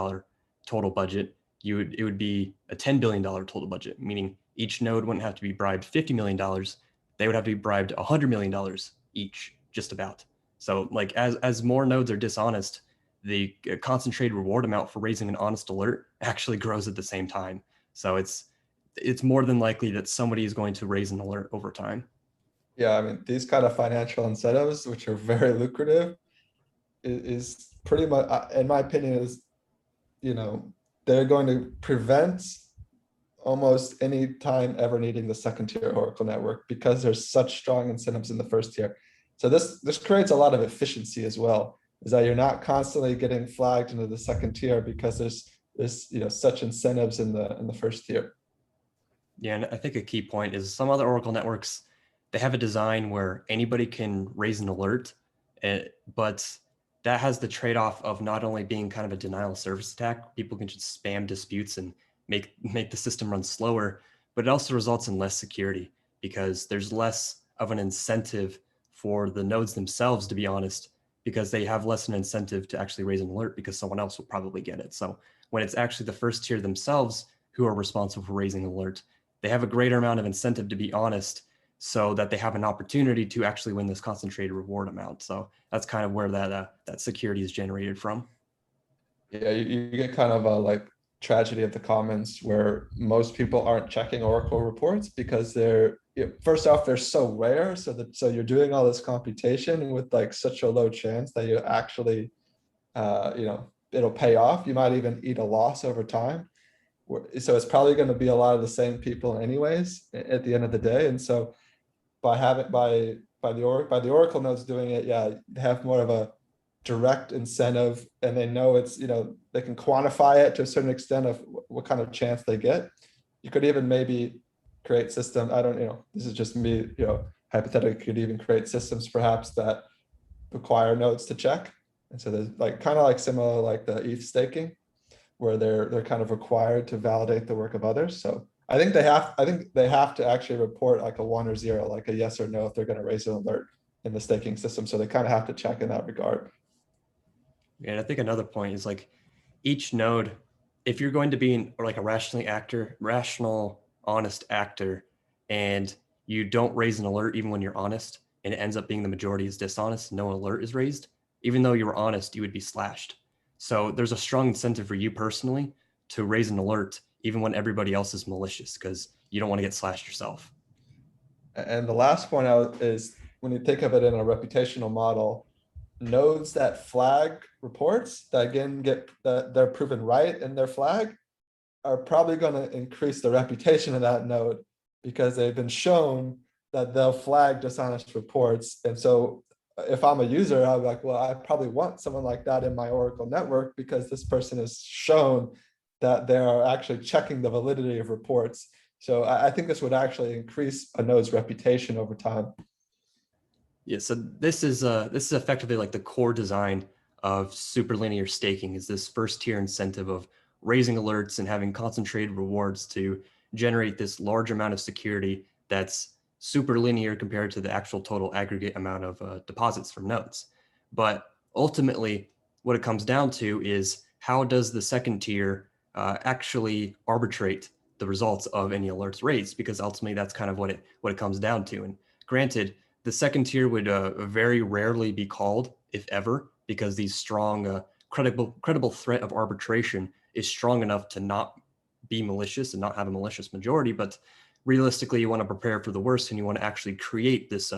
total budget, it would be a $10 billion total budget, meaning each node wouldn't have to be bribed $50 million. They would have to be bribed $100 million each, just about. So as more nodes are dishonest, the concentrated reward amount for raising an honest alert actually grows at the same time. So it's more than likely that somebody is going to raise an alert over time. Yeah, I mean, these kind of financial incentives, which are very lucrative, is pretty much, in my opinion, is, they're going to prevent almost any time ever needing the second tier Oracle network, because there's such strong incentives in the first tier. So this creates a lot of efficiency as well, is that you're not constantly getting flagged into the second tier because there's such incentives in the first tier. Yeah, and I think a key point is some other Oracle networks, they have a design where anybody can raise an alert, but that has the trade-off of not only being kind of a denial of service attack, people can just spam disputes and make the system run slower, but it also results in less security because there's less of an incentive for the nodes themselves to be honest, because they have less an incentive to actually raise an alert because someone else will probably get it. So when it's actually the first tier themselves who are responsible for raising an alert, they have a greater amount of incentive to be honest so that they have an opportunity to actually win this concentrated reward amount. So that's kind of where that security is generated from. Yeah, you get kind of a like tragedy of the commons where most people aren't checking Oracle reports because first off, they're so rare. So you're doing all this computation with like such a low chance that you actually, it'll pay off. You might even eat a loss over time. So it's probably going to be a lot of the same people anyways at the end of the day. And so by the Oracle nodes doing it, yeah, they have more of a direct incentive, and they know it's, they can quantify it to a certain extent of what kind of chance they get. You could even maybe create system. I don't, this is just me, hypothetically could even create systems perhaps that require nodes to check. And so there's like kind of like similar like the ETH staking, where they're kind of required to validate the work of others. So I think they have to actually report like a 1 or 0, like a yes or no, if they're going to raise an alert in the staking system. So they kind of have to check in that regard. And I think another point is like each node, if you're going to be like a rational, honest actor, and you don't raise an alert even when you're honest, and it ends up being the majority is dishonest, no alert is raised, even though you were honest, you would be slashed. So there's a strong incentive for you personally to raise an alert even when everybody else is malicious because you don't want to get slashed yourself. And the last point out is when you think of it in a reputational model, nodes that flag reports that again get that they're proven right in their flag are probably going to increase the reputation of that node because they've been shown that they'll flag dishonest reports. And so if I'm a user, I'll be like, well, I probably want someone like that in my Oracle network because this person has shown that they are actually checking the validity of reports. So I think this would actually increase a node's reputation over time. Yeah, so this is effectively like the core design of superlinear staking is this first tier incentive of raising alerts and having concentrated rewards to generate this large amount of security that's super linear compared to the actual total aggregate amount of deposits from nodes. But ultimately, what it comes down to is how does the second tier actually arbitrate the results of any alerts raised? Because ultimately, that's kind of what it comes down to. And granted, the second tier would very rarely be called, if ever, because these strong, credible threat of arbitration is strong enough to not be malicious and not have a malicious majority. But realistically, you want to prepare for the worst and you want to actually create this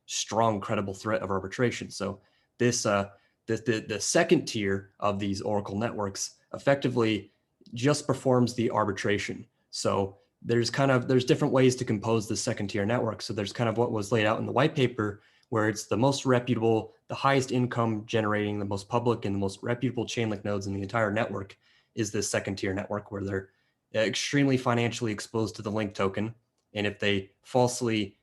strong, credible threat of arbitration. So the second tier of these Oracle networks effectively just performs the arbitration. So there's different ways to compose the second tier network. So there's kind of what was laid out in the white paper, where it's the most reputable, the highest income generating, the most public and the most reputable Chainlink nodes in the entire network is this second tier network where they're extremely financially exposed to the link token. And if they falsely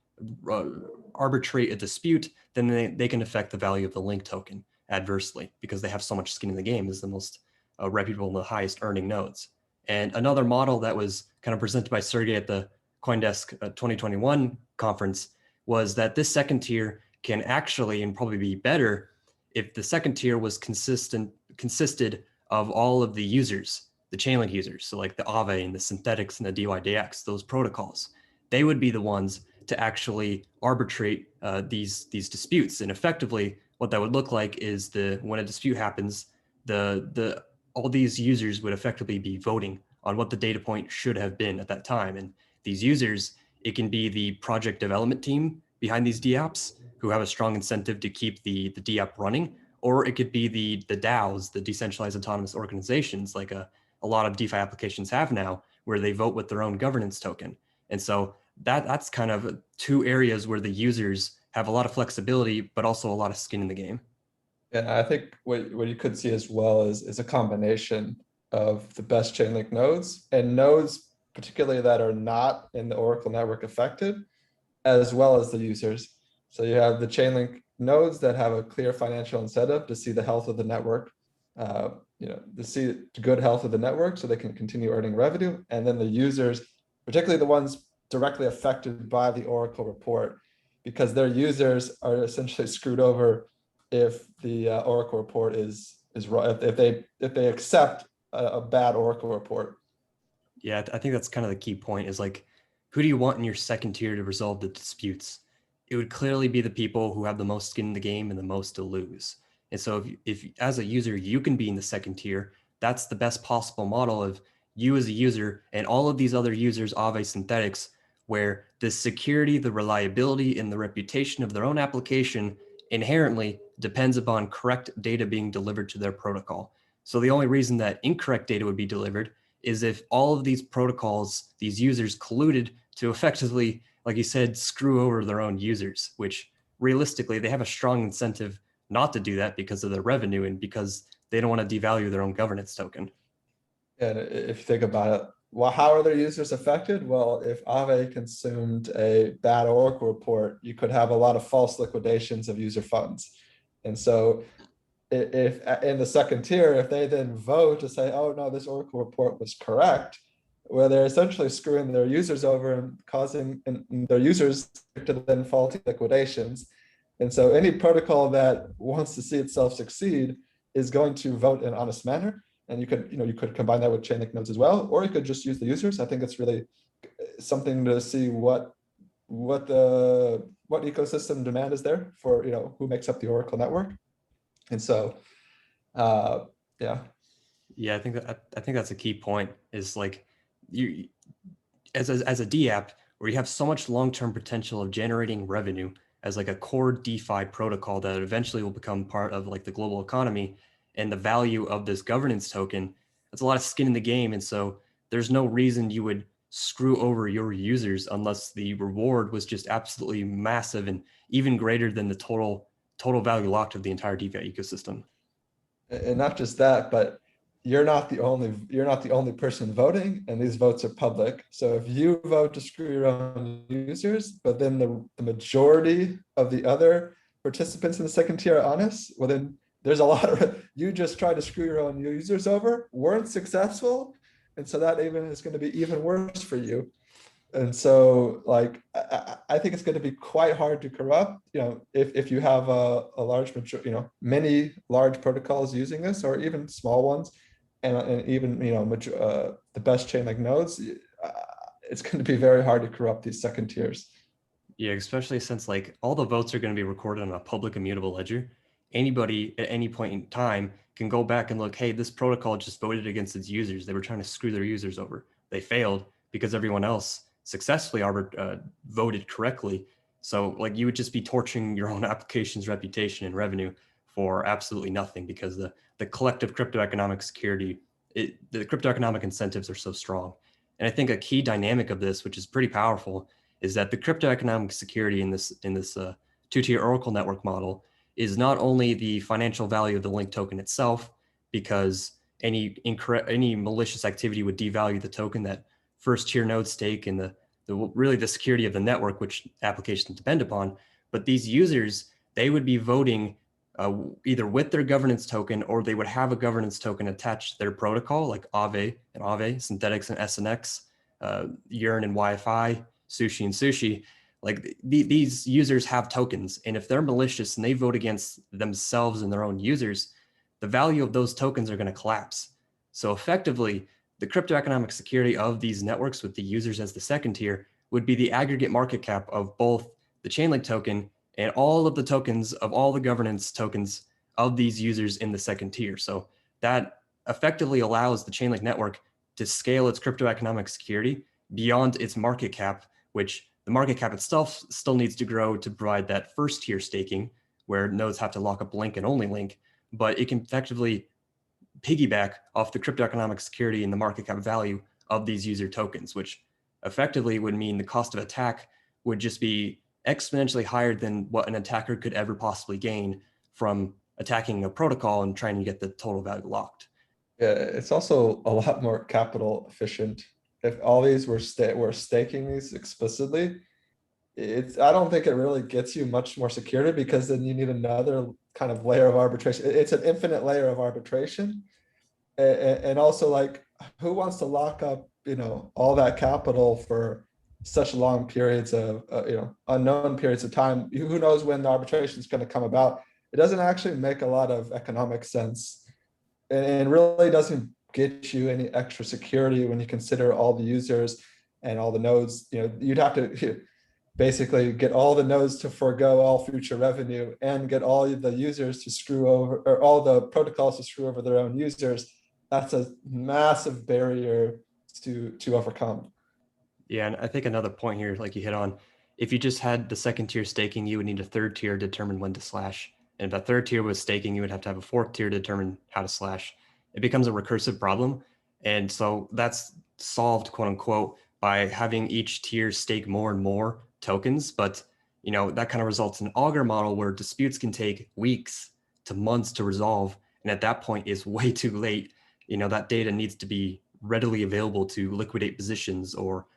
arbitrate a dispute, then they can affect the value of the link token adversely because they have so much skin in the game as the most reputable and the highest earning nodes. And another model that was kind of presented by Sergey at the CoinDesk 2021 conference was that this second tier can actually and probably be better if the second tier was consisted of all of the users, the Chainlink users, so like the Aave and the Synthetics and the DYDX, those protocols. They would be the ones to actually arbitrate these disputes. And effectively, what that would look like is when a dispute happens, all these users would effectively be voting on what the data point should have been at that time. And these users, it can be the project development team behind these DApps who have a strong incentive to keep the DApp running, or it could be the DAOs, the decentralized autonomous organizations, like a lot of DeFi applications have now, where they vote with their own governance token. And so that's kind of two areas where the users have a lot of flexibility, but also a lot of skin in the game. And I think what you could see as well is a combination of the best Chainlink nodes and nodes particularly that are not in the Oracle network affected, as well as the users. So you have the Chainlink nodes that have a clear financial incentive to see the health of the network, to see the good health of the network so they can continue earning revenue. And then the users, particularly the ones directly affected by the Oracle report, because their users are essentially screwed over if the Oracle report is right, if they accept a bad Oracle report. Yeah, I think that's kind of the key point is like, who do you want in your second tier to resolve the disputes? It would clearly be the people who have the most skin in the game and the most to lose. And so if as a user, you can be in the second tier, that's the best possible model of you as a user and all of these other users, Aave synthetics, where the security, the reliability, and the reputation of their own application inherently depends upon correct data being delivered to their protocol. So the only reason that incorrect data would be delivered is if all of these protocols, these users colluded to effectively, like you said, screw over their own users, which realistically, they have a strong incentive not to do that because of their revenue and because they don't want to devalue their own governance token. And if you think about it, well, how are their users affected? Well, if Aave consumed a bad Oracle report, you could have a lot of false liquidations of user funds. And so if in the second tier, if they then vote to say, oh no, this Oracle report was correct, well, they're essentially screwing their users over and causing their users to then faulty liquidations. And so any protocol that wants to see itself succeed is going to vote in an honest manner. And you could combine that with Chainlink nodes as well, or you could just use the users. I think it's really something to see what ecosystem demand is there for who makes up the Oracle network. And so, yeah. Yeah, I think that's a key point. Is like you as a DApp where you have so much long-term potential of generating revenue as like a core DeFi protocol that eventually will become part of like the global economy, and the value of this governance token. That's a lot of skin in the game, and so there's no reason you would screw over your users unless the reward was just absolutely massive and even greater than the total value locked of the entire DeFi ecosystem. And not just that, but you're not the only person voting, and these votes are public. So if you vote to screw your own users, but then the majority of the other participants in the second tier are honest, well then there's a lot of you just tried to screw your own users over, weren't successful, and so that even is going to be even worse for you. And so like I think it's going to be quite hard to corrupt, if you have a large majority, many large protocols using this, or even small ones, and even the best Chainlink nodes, it's going to be very hard to corrupt these second tiers. Yeah, especially since like all the votes are going to be recorded on a public immutable ledger. Anybody at any point in time can go back and look, hey, this protocol just voted against its users. They were trying to screw their users over. They failed because everyone else successfully voted correctly. So like you would just be torching your own application's reputation and revenue for absolutely nothing, because the collective cryptoeconomic security, the cryptoeconomic incentives are so strong. And I think a key dynamic of this, which is pretty powerful, is that the cryptoeconomic security in this two-tier Oracle network model is not only the financial value of the link token itself, because any malicious activity would devalue the token that first tier nodes stake, and really the security of the network, which applications depend upon. But these users, they would be voting either with their governance token, or they would have a governance token attached to their protocol, like Aave, Synthetics and SNX, Yearn and Wi-Fi, Sushi and Sushi. Like these users have tokens, and if they're malicious and they vote against themselves and their own users, the value of those tokens are going to collapse. So effectively, the cryptoeconomic security of these networks with the users as the second tier would be the aggregate market cap of both the Chainlink token and all of the tokens of all the governance tokens of these users in the second tier. So that effectively allows the Chainlink network to scale its cryptoeconomic security beyond its market cap, which the market cap itself still needs to grow to provide that first tier staking, where nodes have to lock up link and only link, but it can effectively piggyback off the cryptoeconomic security and the market cap value of these user tokens, which effectively would mean the cost of attack would just be exponentially higher than what an attacker could ever possibly gain from attacking a protocol and trying to get the total value locked. Yeah, it's also a lot more capital efficient if all these were staking these explicitly, I don't think it really gets you much more security, because then you need another kind of layer of arbitration. It's an infinite layer of arbitration. And also, like, who wants to lock up, all that capital for such long periods of, unknown periods of time? Who knows when the arbitration is going to come about? It doesn't actually make a lot of economic sense, and really doesn't get you any extra security when you consider all the users and all the nodes. You'd have to basically get all the nodes to forego all future revenue and get all the users to screw over, or all the protocols to screw over their own users. That's a massive barrier to overcome. Yeah, and I think another point here, like you hit on, if you just had the second tier staking, you would need a third tier to determine when to slash. And if that third tier was staking, you would have to have a fourth tier to determine how to slash. It becomes a recursive problem. And so that's solved, quote unquote, by having each tier stake more and more tokens. But that kind of results in an auger model where disputes can take weeks to months to resolve. And at that point is way too late. That data needs to be readily available to liquidate positions or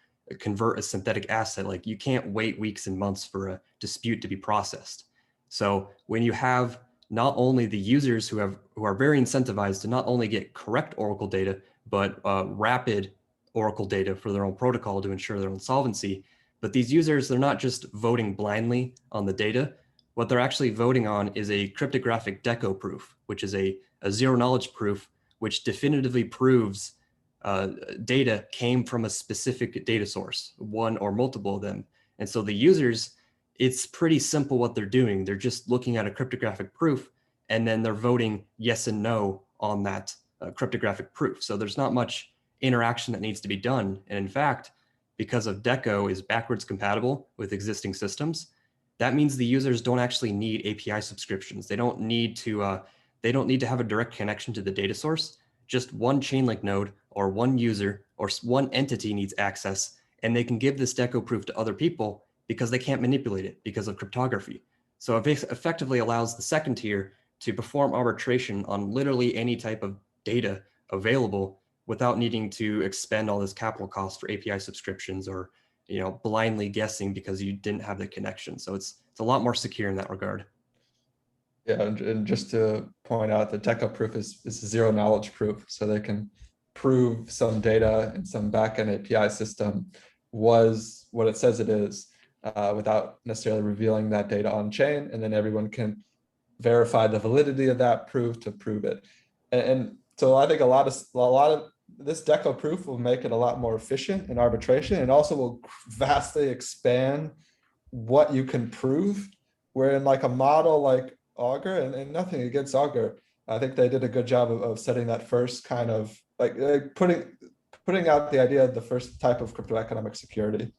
convert a synthetic asset. Like, you can't wait weeks and months for a dispute to be processed. So when you have not only the users who are very incentivized to not only get correct Oracle data, but rapid Oracle data for their own protocol to ensure their own solvency, but these users, they're not just voting blindly on the data. What they're actually voting on is a cryptographic deco proof, which is a zero knowledge proof, which definitively proves data came from a specific data source, one or multiple of them. And so the users, it's pretty simple what they're doing. They're just looking at a cryptographic proof, and then they're voting yes and no on that cryptographic proof. So there's not much interaction that needs to be done. And in fact, because of Deco is backwards compatible with existing systems, that means the users don't actually need API subscriptions. They don't need to have a direct connection to the data source. Just one Chainlink node or one user or one entity needs access, and they can give this deco proof to other people because they can't manipulate it because of cryptography. So it effectively allows the second tier to perform arbitration on literally any type of data available without needing to expend all this capital cost for API subscriptions or blindly guessing because you didn't have the connection. So it's a lot more secure in that regard. Yeah, and just to point out, the deco proof is zero knowledge proof, so they can prove some data in some backend API system was what it says it is, without necessarily revealing that data on chain, and then everyone can verify the validity of that proof to prove it. And so I think a lot of this deco proof will make it a lot more efficient in arbitration, and also will vastly expand what you can prove. Where in like a model like Augur, and nothing against Augur, I think they did a good job of setting that first kind of like putting out the idea of the first type of cryptoeconomic security,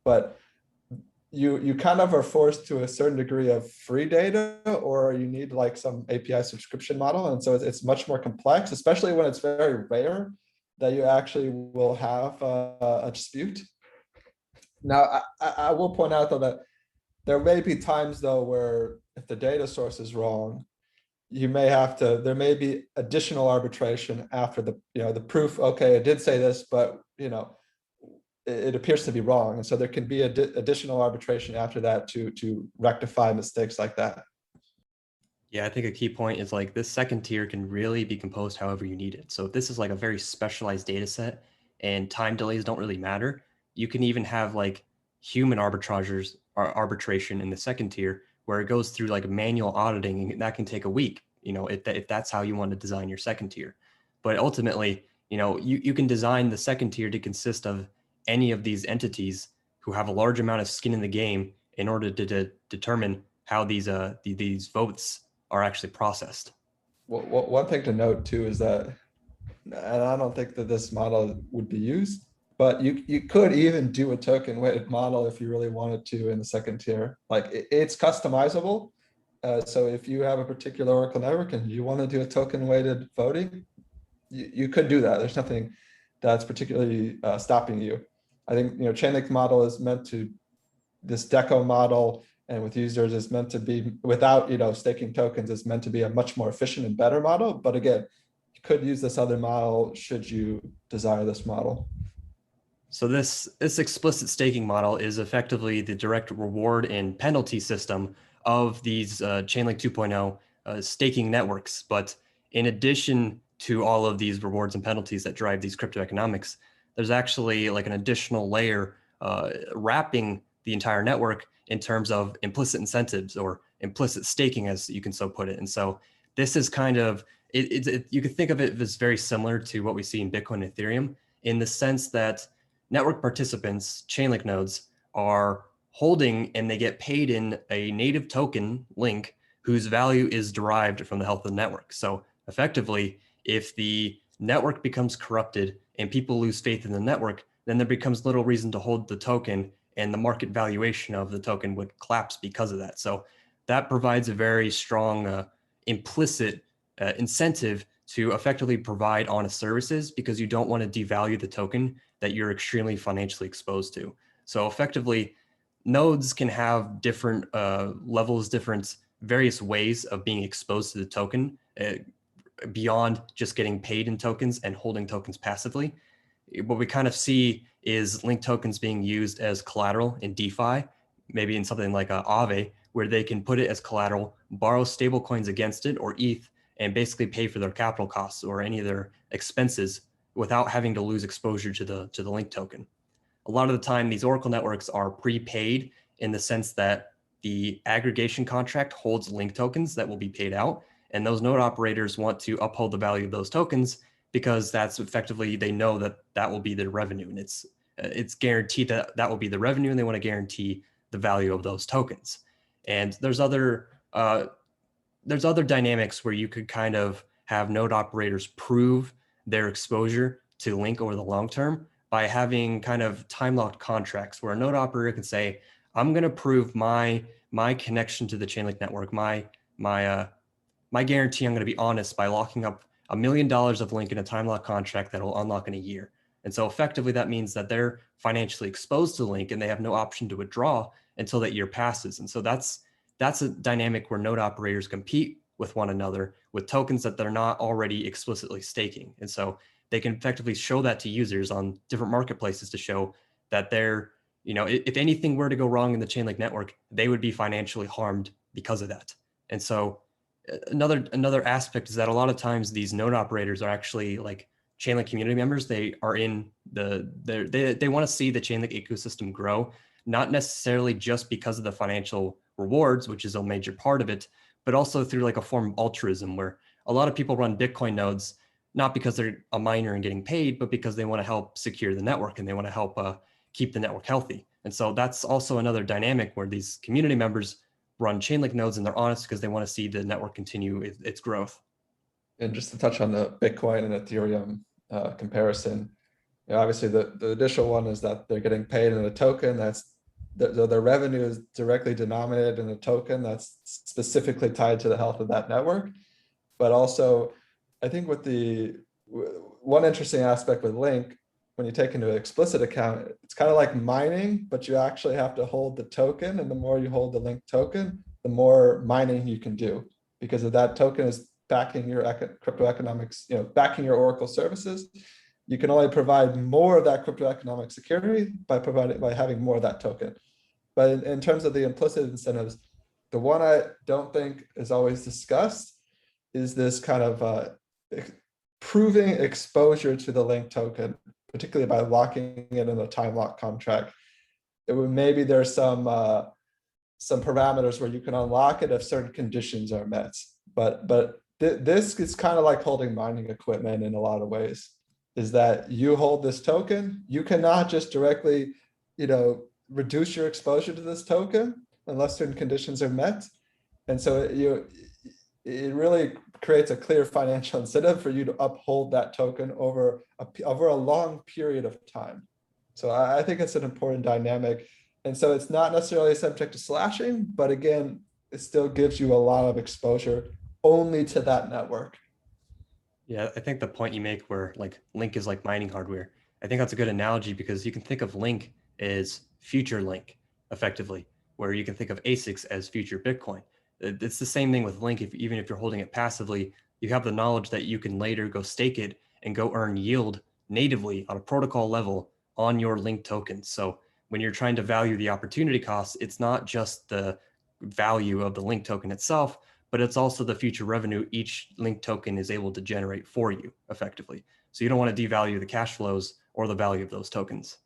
but you kind of are forced to a certain degree of free data, or you need like some API subscription model. And so it's much more complex, especially when it's very rare that you actually will have a dispute. Now, I will point out though that there may be times though where if the data source is wrong, there may be additional arbitration after the proof. Okay, it did say this, but it appears to be wrong. And so there can be additional arbitration after that to rectify mistakes like that. Yeah, I think a key point is like this second tier can really be composed however you need it. So if this is like a very specialized data set and time delays don't really matter, you can even have like human arbitragers or arbitration in the second tier where it goes through like manual auditing, and that can take a week, if that's how you want to design your second tier. But ultimately, you can design the second tier to consist of any of these entities who have a large amount of skin in the game in order to determine how these votes are actually processed. Well, one thing to note too is that, and I don't think that this model would be used, but you could even do a token weighted model if you really wanted to in the second tier. Like it's customizable. So if you have a particular Oracle network and you want to do a token weighted voting, you could do that. There's nothing that's particularly stopping you. I think Chainlink model is meant to, this deco model and with users is meant to be, without staking tokens, is meant to be a much more efficient and better model. But again, you could use this other model should you desire this model. So this explicit staking model is effectively the direct reward and penalty system of these Chainlink 2.0 staking networks. But in addition to all of these rewards and penalties that drive these crypto economics, there's actually like an additional layer wrapping the entire network in terms of implicit incentives or implicit staking, as you can so put it. And so this is kind of you could think of it as very similar to what we see in Bitcoin and Ethereum in the sense that network participants, Chainlink nodes, are holding and they get paid in a native token link whose value is derived from the health of the network. So effectively, if the network becomes corrupted and people lose faith in the network, then there becomes little reason to hold the token, and the market valuation of the token would collapse because of that. So that provides a very strong implicit incentive to effectively provide honest services, because you don't want to devalue the token that you're extremely financially exposed to. So effectively, nodes can have different levels, different various ways of being exposed to the token beyond just getting paid in tokens and holding tokens passively. What we kind of see is linked tokens being used as collateral in DeFi, maybe in something like Aave, where they can put it as collateral, borrow stable coins against it or ETH, and basically pay for their capital costs or any of their expenses without having to lose exposure to the link token. A lot of the time, these Oracle networks are prepaid in the sense that the aggregation contract holds link tokens that will be paid out, and those node operators want to uphold the value of those tokens because that's effectively, they know that that will be their revenue, and it's guaranteed that that will be the revenue, and they want to guarantee the value of those tokens. And there's other dynamics where you could kind of have node operators prove their exposure to link over the long term by having kind of time-locked contracts where a node operator can say, I'm going to prove my connection to the Chainlink network, my guarantee I'm going to be honest by locking up $1 million of link in a time-locked contract that will unlock in a year. And so effectively that means that they're financially exposed to link and they have no option to withdraw until that year passes. And so that's a dynamic where node operators compete with one another with tokens that they're not already explicitly staking. And so they can effectively show that to users on different marketplaces to show that they're, if anything were to go wrong in the Chainlink network, they would be financially harmed because of that. And so another aspect is that a lot of times these node operators are actually like Chainlink community members. They are in they want to see the Chainlink ecosystem grow, not necessarily just because of the financial rewards, which is a major part of it, but also through like a form of altruism where a lot of people run Bitcoin nodes, not because they're a miner and getting paid, but because they want to help secure the network and they want to help keep the network healthy. And so that's also another dynamic where these community members run Chainlink nodes and they're honest because they want to see the network continue its growth. And just to touch on the Bitcoin and Ethereum comparison, obviously the initial one is that they're getting paid in a token that's their revenue is directly denominated in a token that's specifically tied to the health of that network. But also, I think with one interesting aspect with Link, when you take into an explicit account, it's kind of like mining, but you actually have to hold the token. And the more you hold the Link token, the more mining you can do, because if that token is backing your crypto economics, backing your Oracle services, you can only provide more of that crypto economic security by having more of that token. But in terms of the implicit incentives, the one I don't think is always discussed is this kind of proving exposure to the Link token, particularly by locking it in a time lock contract. Maybe there's some parameters where you can unlock it if certain conditions are met. But this is kind of like holding mining equipment in a lot of ways, is that you hold this token, you cannot just directly, reduce your exposure to this token unless certain conditions are met. And so it really creates a clear financial incentive for you to uphold that token over a long period of time. So I think it's an important dynamic. And so it's not necessarily subject to slashing, but again, it still gives you a lot of exposure only to that network. Yeah, I think the point you make where like Link is like mining hardware, I think that's a good analogy because you can think of Link as future Link effectively, where you can think of ASICs as future Bitcoin. It's the same thing with Link. Even if you're holding it passively, you have the knowledge that you can later go stake it and go earn yield natively on a protocol level on your linked tokens. So when you're trying to value the opportunity cost, it's not just the value of the linked token itself, but it's also the future revenue each linked token is able to generate for you effectively. So you don't want to devalue the cash flows or the value of those tokens.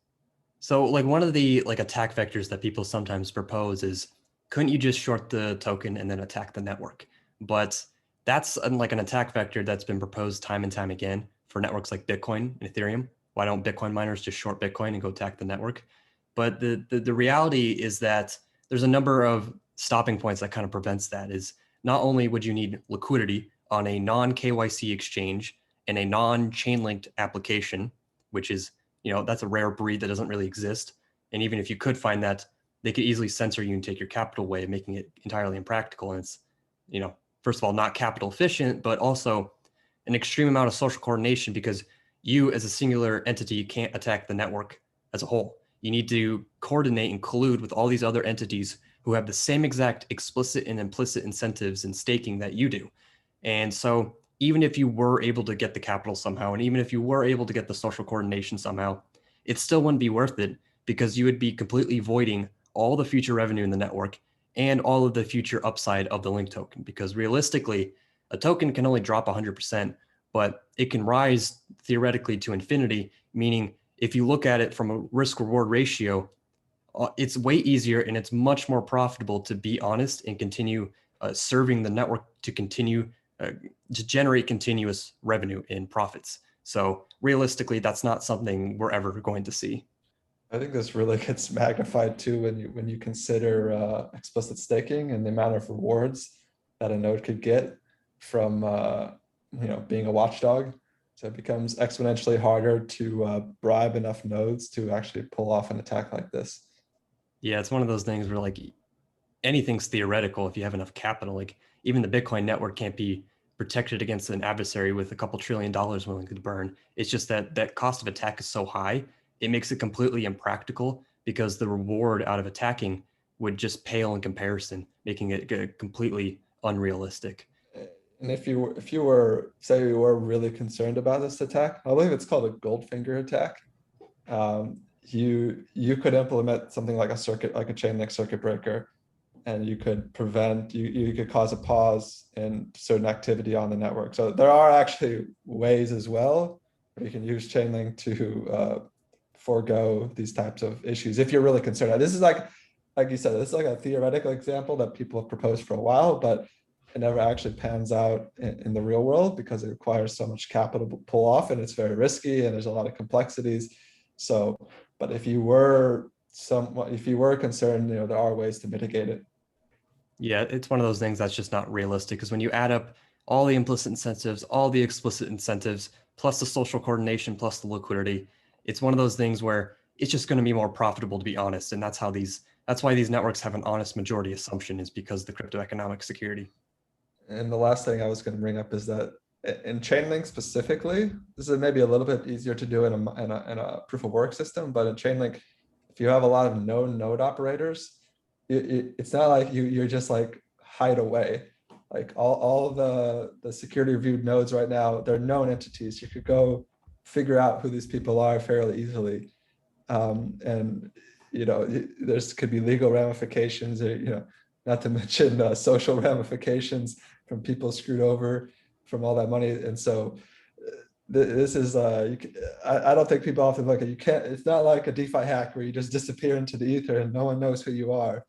So like one of the like attack vectors that people sometimes propose is, couldn't you just short the token and then attack the network? But that's like an attack vector that's been proposed time and time again for networks like Bitcoin and Ethereum. Why don't Bitcoin miners just short Bitcoin and go attack the network? But the reality is that there's a number of stopping points that kind of prevents that. Is not only would you need liquidity on a non KYC exchange and a non chain linked application, which is, that's a rare breed that doesn't really exist. And even if you could find that, they could easily censor you and take your capital away, making it entirely impractical. And it's, first of all, not capital efficient, but also an extreme amount of social coordination, because you as a singular entity can't attack the network as a whole. You need to coordinate and collude with all these other entities who have the same exact explicit and implicit incentives in staking that you do. And so even if you were able to get the capital somehow, and even if you were able to get the social coordination somehow, it still wouldn't be worth it, because you would be completely voiding all the future revenue in the network and all of the future upside of the link token. Because realistically, a token can only drop 100%, but it can rise theoretically to infinity, meaning if you look at it from a risk reward ratio, it's way easier and it's much more profitable to be honest and continue serving the network to continue to generate continuous revenue and profits. So realistically, that's not something we're ever going to see. I think this really gets magnified too when you consider explicit staking and the amount of rewards that a node could get from being a watchdog. So it becomes exponentially harder to bribe enough nodes to actually pull off an attack like this. Yeah, it's one of those things where like anything's theoretical if you have enough capital. Like even the Bitcoin network can't be protected against an adversary with a couple $1 trillion willing to burn. It's just that cost of attack is so high, it makes it completely impractical, because the reward out of attacking would just pale in comparison, making it completely unrealistic. And if you were say you were really concerned about this attack, I believe it's called a Goldfinger attack. You could implement something like a circuit, like a Chainlink circuit breaker, and you could prevent, you could cause a pause in certain activity on the network. So there are actually ways as well where you can use Chainlink to forego these types of issues if you're really concerned. This is like you said, this is like a theoretical example that people have proposed for a while, but it never actually pans out in the real world because it requires so much capital to pull off, and it's very risky and there's a lot of complexities. So, but if you were concerned, there are ways to mitigate it. Yeah, it's one of those things that's just not realistic, because when you add up all the implicit incentives, all the explicit incentives, plus the social coordination, plus the liquidity, it's one of those things where it's just going to be more profitable to be honest. And that's why these networks have an honest majority assumption, is because of the cryptoeconomic security. And the last thing I was going to bring up is that in Chainlink specifically, this is maybe a little bit easier to do in a proof of work system, but in Chainlink, if you have a lot of known node operators, it's not like you're just like hide away. Like all the security reviewed nodes right now, they're known entities. You could go figure out who these people are fairly easily. And there's could be legal ramifications, not to mention social ramifications from people screwed over from all that money. And so this is I don't think people often look at, you can't, it's not like a DeFi hack where you just disappear into the ether and no one knows who you are.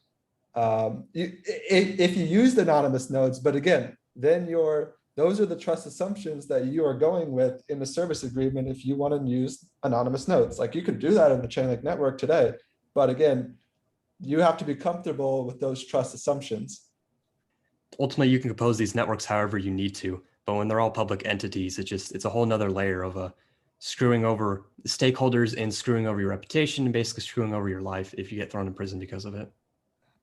If you used anonymous nodes, but again, then those are the trust assumptions that you are going with in the service agreement if you want to use anonymous nodes. Like you could do that in the Chainlink network today, but again, you have to be comfortable with those trust assumptions. Ultimately, you can compose these networks however you need to, but when they're all public entities, it's a whole nother layer of screwing over stakeholders and screwing over your reputation and basically screwing over your life if you get thrown in prison because of it.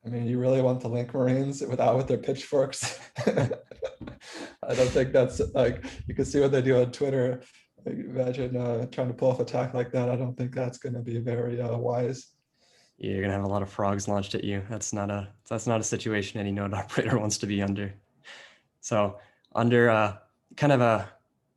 I mean, you really want the Link Marines with their pitchforks? I don't think that's like, you can see what they do on Twitter. Like, imagine trying to pull off an attack like that. I don't think that's going to be very wise. Yeah, you're gonna have a lot of frogs launched at you. That's not a situation any node operator wants to be under. So under kind of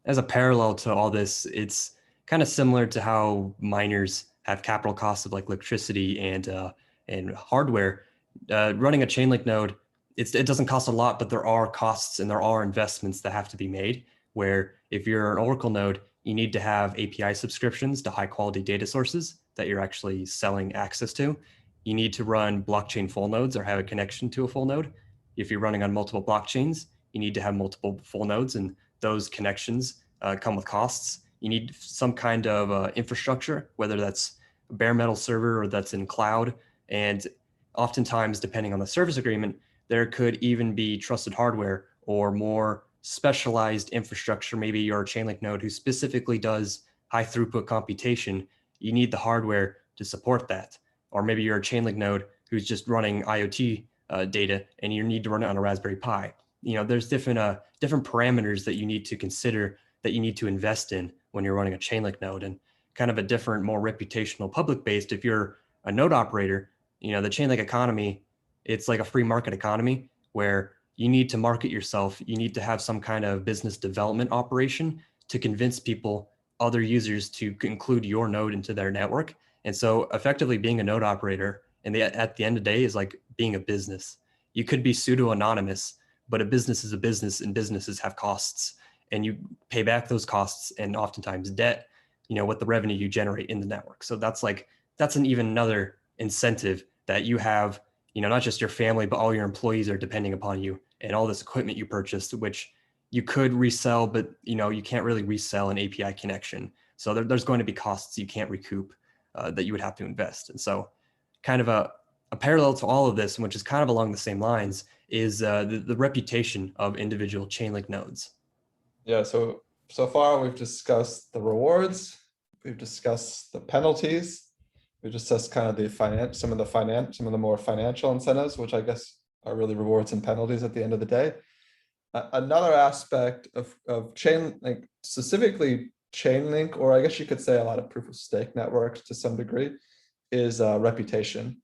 as a parallel to all this, it's kind of similar to how miners have capital costs of like electricity and hardware. Running a Chainlink node, it doesn't cost a lot, but there are costs and there are investments that have to be made. Where if you're an Oracle node, you need to have API subscriptions to high quality data sources that you're actually selling access to. You need to run blockchain full nodes or have a connection to a full node. If you're running on multiple blockchains, you need to have multiple full nodes, and those connections come with costs. You need some kind of infrastructure, whether that's a bare metal server or that's in cloud. And oftentimes, depending on the service agreement, there could even be trusted hardware or more specialized infrastructure. Maybe you're a Chainlink node who specifically does high throughput computation. You need the hardware to support that. Or maybe you're a Chainlink node who's just running IoT data and you need to run it on a Raspberry Pi. There's different parameters that you need to consider, that you need to invest in when you're running a Chainlink node, and kind of a different, more reputational public-based. If you're a node operator, the Chainlink economy, it's like a free market economy where you need to market yourself. You need to have some kind of business development operation to convince people, other users, to include your node into their network. And so effectively being a node operator at the end of the day is like being a business. You could be pseudo-anonymous, but a business is a business, and businesses have costs, and you pay back those costs and oftentimes debt, with the revenue you generate in the network. So that's even another incentive that you have, not just your family, but all your employees are depending upon you and all this equipment you purchased, which you could resell, but you can't really resell an API connection. So there's going to be costs you can't recoup that you would have to invest. And so kind of a parallel to all of this, which is kind of along the same lines, is the reputation of individual Chainlink nodes. Yeah, so far we've discussed the rewards, we've discussed the penalties, we discussed kind of some of the more financial incentives, which I guess are really rewards and penalties at the end of the day. Another aspect of Chainlink, specifically Chainlink, or I guess you could say a lot of proof of stake networks to some degree, is reputation.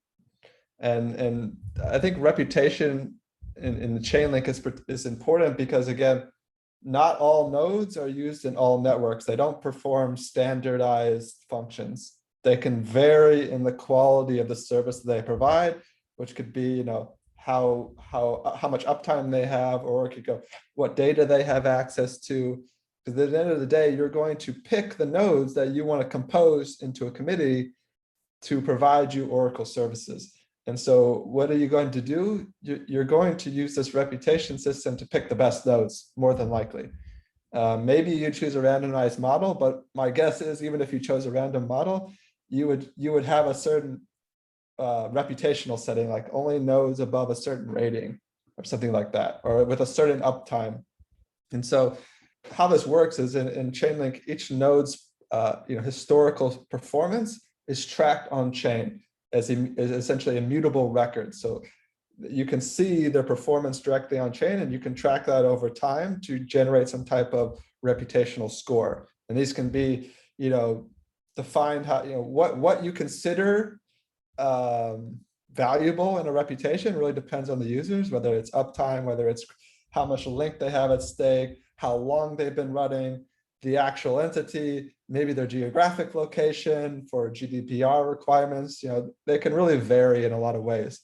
And I think reputation in the Chainlink is important because, again, not all nodes are used in all networks. They don't perform standardized functions. They can vary in the quality of the service they provide, which could be, how much uptime they have, or it could go what data they have access to. Because at the end of the day, you're going to pick the nodes that you want to compose into a committee to provide you Oracle services. And so what are you going to do? You're going to use this reputation system to pick the best nodes, more than likely. Maybe you choose a randomized model, but my guess is even if you chose a random model, you would have a certain reputational setting, like only nodes above a certain rating or something like that, or with a certain uptime. And so how this works is in Chainlink, each node's historical performance is tracked on chain as essentially immutable records. So you can see their performance directly on chain, and you can track that over time to generate some type of reputational score. And these can be, defined how, what you consider valuable in a reputation really depends on the users, whether it's uptime, whether it's how much link they have at stake, how long they've been running, the actual entity, maybe their geographic location for GDPR requirements. They can really vary in a lot of ways.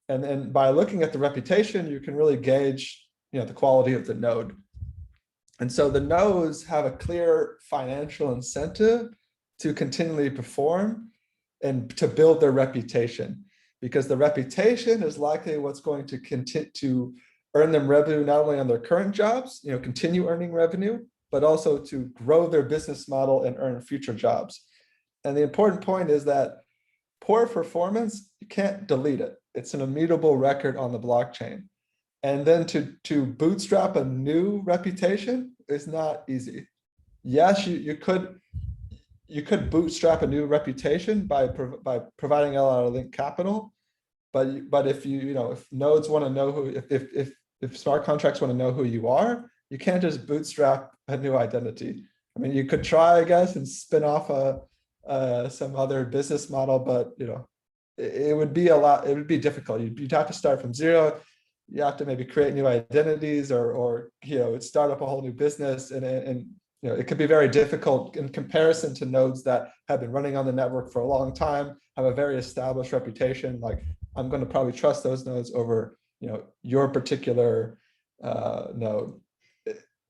And by looking at the reputation, you can really gauge, the quality of the node. And so the nodes have a clear financial incentive to continually perform and to build their reputation, because the reputation is likely what's going to continue to earn them revenue, not only on their current jobs, continue earning revenue, but also to grow their business model and earn future jobs. And the important point is that poor performance, you can't delete it. It's an immutable record on the blockchain. And then to bootstrap a new reputation is not easy. Yes, you could bootstrap a new reputation by providing a lot of link capital, but if if nodes want to know who, if smart contracts want to know who you are, you can't just bootstrap a new identity. I mean, you could try, I guess, and spin off some other business model, but it would be difficult. You'd have to start from zero. You have to maybe create new identities or start up a whole new business, and it could be very difficult in comparison to nodes that have been running on the network for a long time, have a very established reputation. Like, I'm going to probably trust those nodes over, your particular node.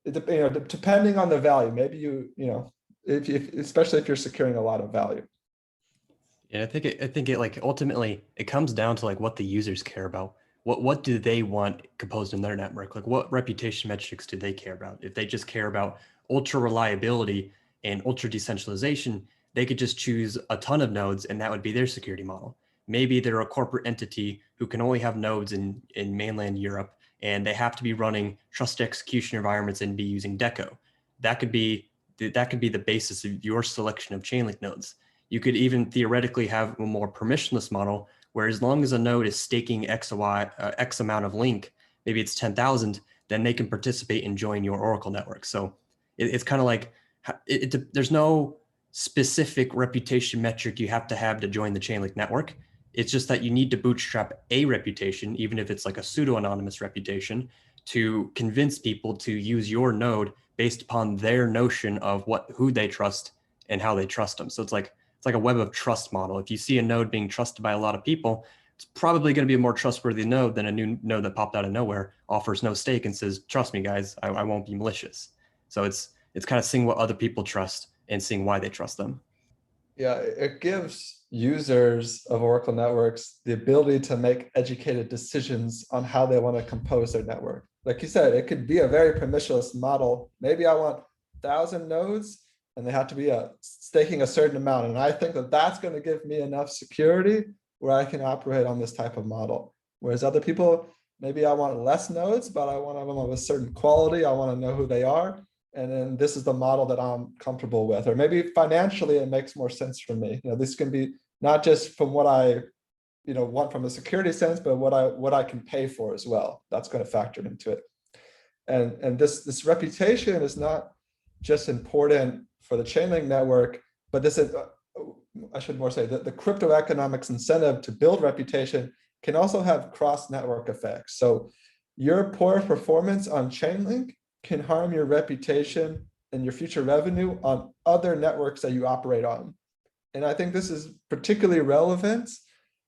Depending on the value, maybe if especially if you're securing a lot of value. And I think it like ultimately it comes down to like what the users care about. What do they want composed in their network? Like what reputation metrics do they care about? If they just care about ultra reliability and ultra decentralization, they could just choose a ton of nodes and that would be their security model. Maybe they're a corporate entity who can only have nodes in mainland Europe and they have to be running trusted execution environments and be using Deco. That could be the basis of your selection of Chainlink nodes. You could even theoretically have a more permissionless model where as long as a node is staking X amount of link, maybe it's 10,000, then they can participate and join your Oracle network. So it's kind of like there's no specific reputation metric you have to join the Chainlink network. It's just that you need to bootstrap a reputation, even if it's like a pseudo-anonymous reputation, to convince people to use your node based upon their notion of who they trust and how they trust them. So it's like a web of trust model. If you see a node being trusted by a lot of people, it's probably going to be a more trustworthy node than a new node that popped out of nowhere, offers no stake and says, trust me, guys, I won't be malicious. So it's kind of seeing what other people trust and seeing why they trust them. Yeah, it gives users of Oracle networks the ability to make educated decisions on how they want to compose their network. Like you said, it could be a very permissionless model. Maybe I want 1,000 nodes and they have to be staking a certain amount. And I think that that's going to give me enough security where I can operate on this type of model. Whereas other people, maybe I want less nodes, but I want them of a certain quality. I want to know who they are. And then this is the model that I'm comfortable with. Or maybe financially, it makes more sense for me. This can be not just from what I want from a security sense, but what I can pay for as well. That's going to factor into it. And this reputation is not just important for the Chainlink network, but this is, I should more say that the crypto economics incentive to build reputation can also have cross-network effects. So your poor performance on Chainlink can harm your reputation and your future revenue on other networks that you operate on. And I think this is particularly relevant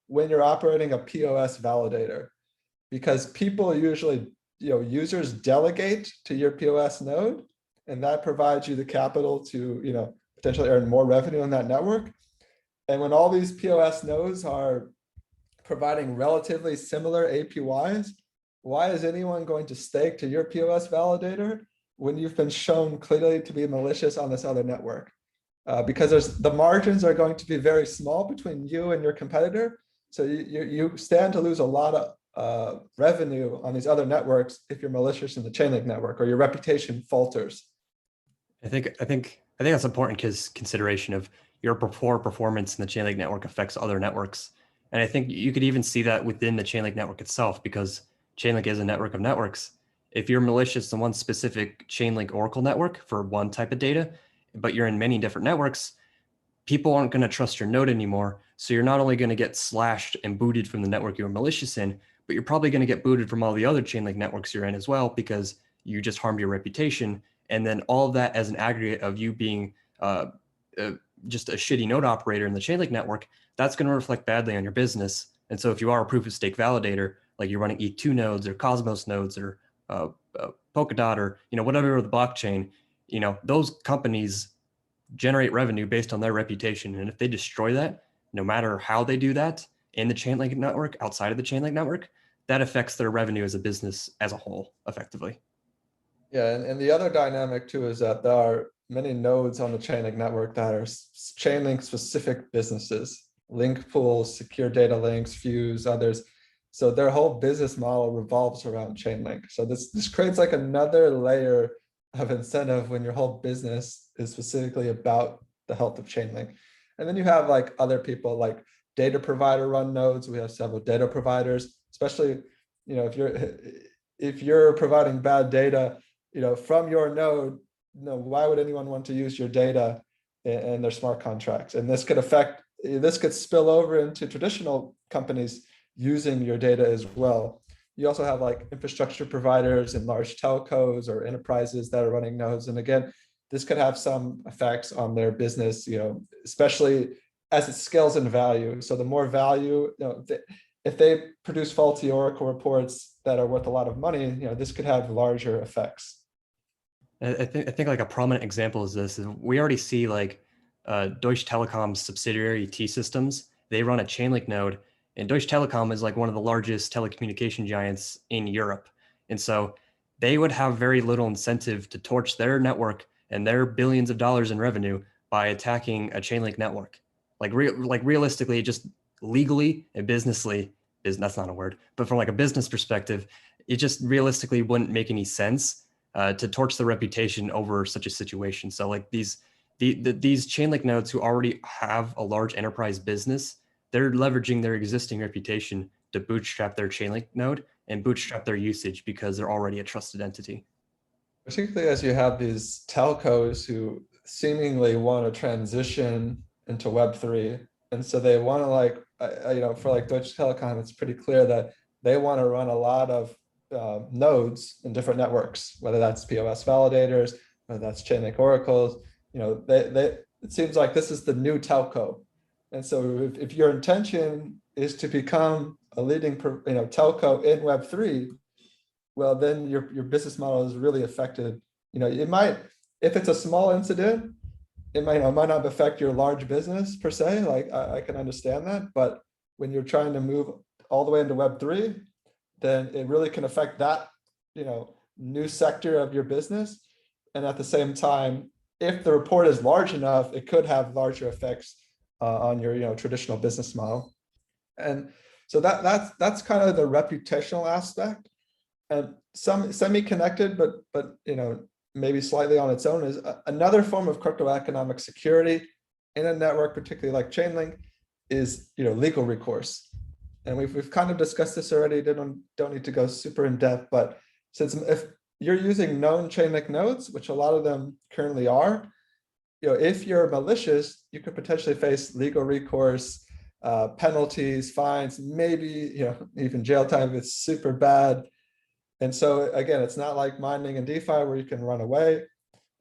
when you're operating a POS validator, because people usually, users delegate to your POS node, and that provides you the capital to, potentially earn more revenue on that network. And when all these POS nodes are providing relatively similar APYs, why is anyone going to stake to your POS validator when you've been shown clearly to be malicious on this other network? Because the margins are going to be very small between you and your competitor. So you stand to lose a lot of revenue on these other networks if you're malicious in the Chainlink network or your reputation falters. I think that's important because consideration of your poor performance in the Chainlink network affects other networks. And I think you could even see that within the Chainlink network itself, because Chainlink is a network of networks. If you're malicious in one specific Chainlink Oracle network for one type of data, but you're in many different networks, people aren't going to trust your node anymore. So you're not only going to get slashed and booted from the network you were malicious in, but you're probably going to get booted from all the other Chainlink networks you're in as well, because you just harmed your reputation. And then all of that as an aggregate of you being just a shitty node operator in the Chainlink network, that's going to reflect badly on your business. And so if you are a proof of stake validator, like you're running ETH2 nodes or Cosmos nodes or Polkadot or whatever the blockchain, those companies generate revenue based on their reputation. And if they destroy that, no matter how they do that in the Chainlink network, outside of the Chainlink network, that affects their revenue as a business as a whole, effectively. Yeah, and the other dynamic too is that there are many nodes on the Chainlink network that are Chainlink specific businesses, link pools, secure data links, Fuse, others. So their whole business model revolves around Chainlink. So this creates like another layer of incentive when your whole business is specifically about the health of Chainlink. And then you have like other people like data provider run nodes. We have several data providers, especially, if you're providing bad data, from your node, why would anyone want to use your data in their smart contracts? And this could spill over into traditional companies using your data as well. You also have like infrastructure providers and large telcos or enterprises that are running nodes. And again, this could have some effects on their business, especially as it scales in value. So the more value, if they produce faulty Oracle reports that are worth a lot of money, this could have larger effects. I think like a prominent example is this. We already see like Deutsche Telekom's subsidiary T-Systems. They run a Chainlink node, and Deutsche Telekom is like one of the largest telecommunication giants in Europe. And so they would have very little incentive to torch their network and their billions of dollars in revenue by attacking a Chainlink network. Like realistically, just legally and businessly, that's not a word, but from like a business perspective, it just realistically wouldn't make any sense to torch the reputation over such a situation. So like these Chainlink nodes who already have a large enterprise business, they're leveraging their existing reputation to bootstrap their Chainlink node and bootstrap their usage because they're already a trusted entity. Particularly as you have these telcos who seemingly want to transition into Web3. And so they want to for like Deutsche Telekom, it's pretty clear that they want to run a lot of nodes in different networks, whether that's POS validators, whether that's Chainlink oracles. It seems like this is the new telco. And so if your intention is to become a leading telco in Web3, well, then your business model is really affected. It might, if it's a small incident, it might not affect your large business per se. Like I can understand that, but when you're trying to move all the way into Web3, then it really can affect that, new sector of your business. And at the same time, if the report is large enough, it could have larger effects on your, traditional business model. And so that's kind of the reputational aspect. And some semi-connected, but maybe slightly on its own, is another form of cryptoeconomic security in a network, particularly like Chainlink, is legal recourse. And we've kind of discussed this already. Don't need to go super in depth, but since if you're using known Chainlink nodes, which a lot of them currently are, if you're malicious, you could potentially face legal recourse, penalties, fines, maybe even jail time if it's super bad. And so again, it's not like mining and DeFi where you can run away.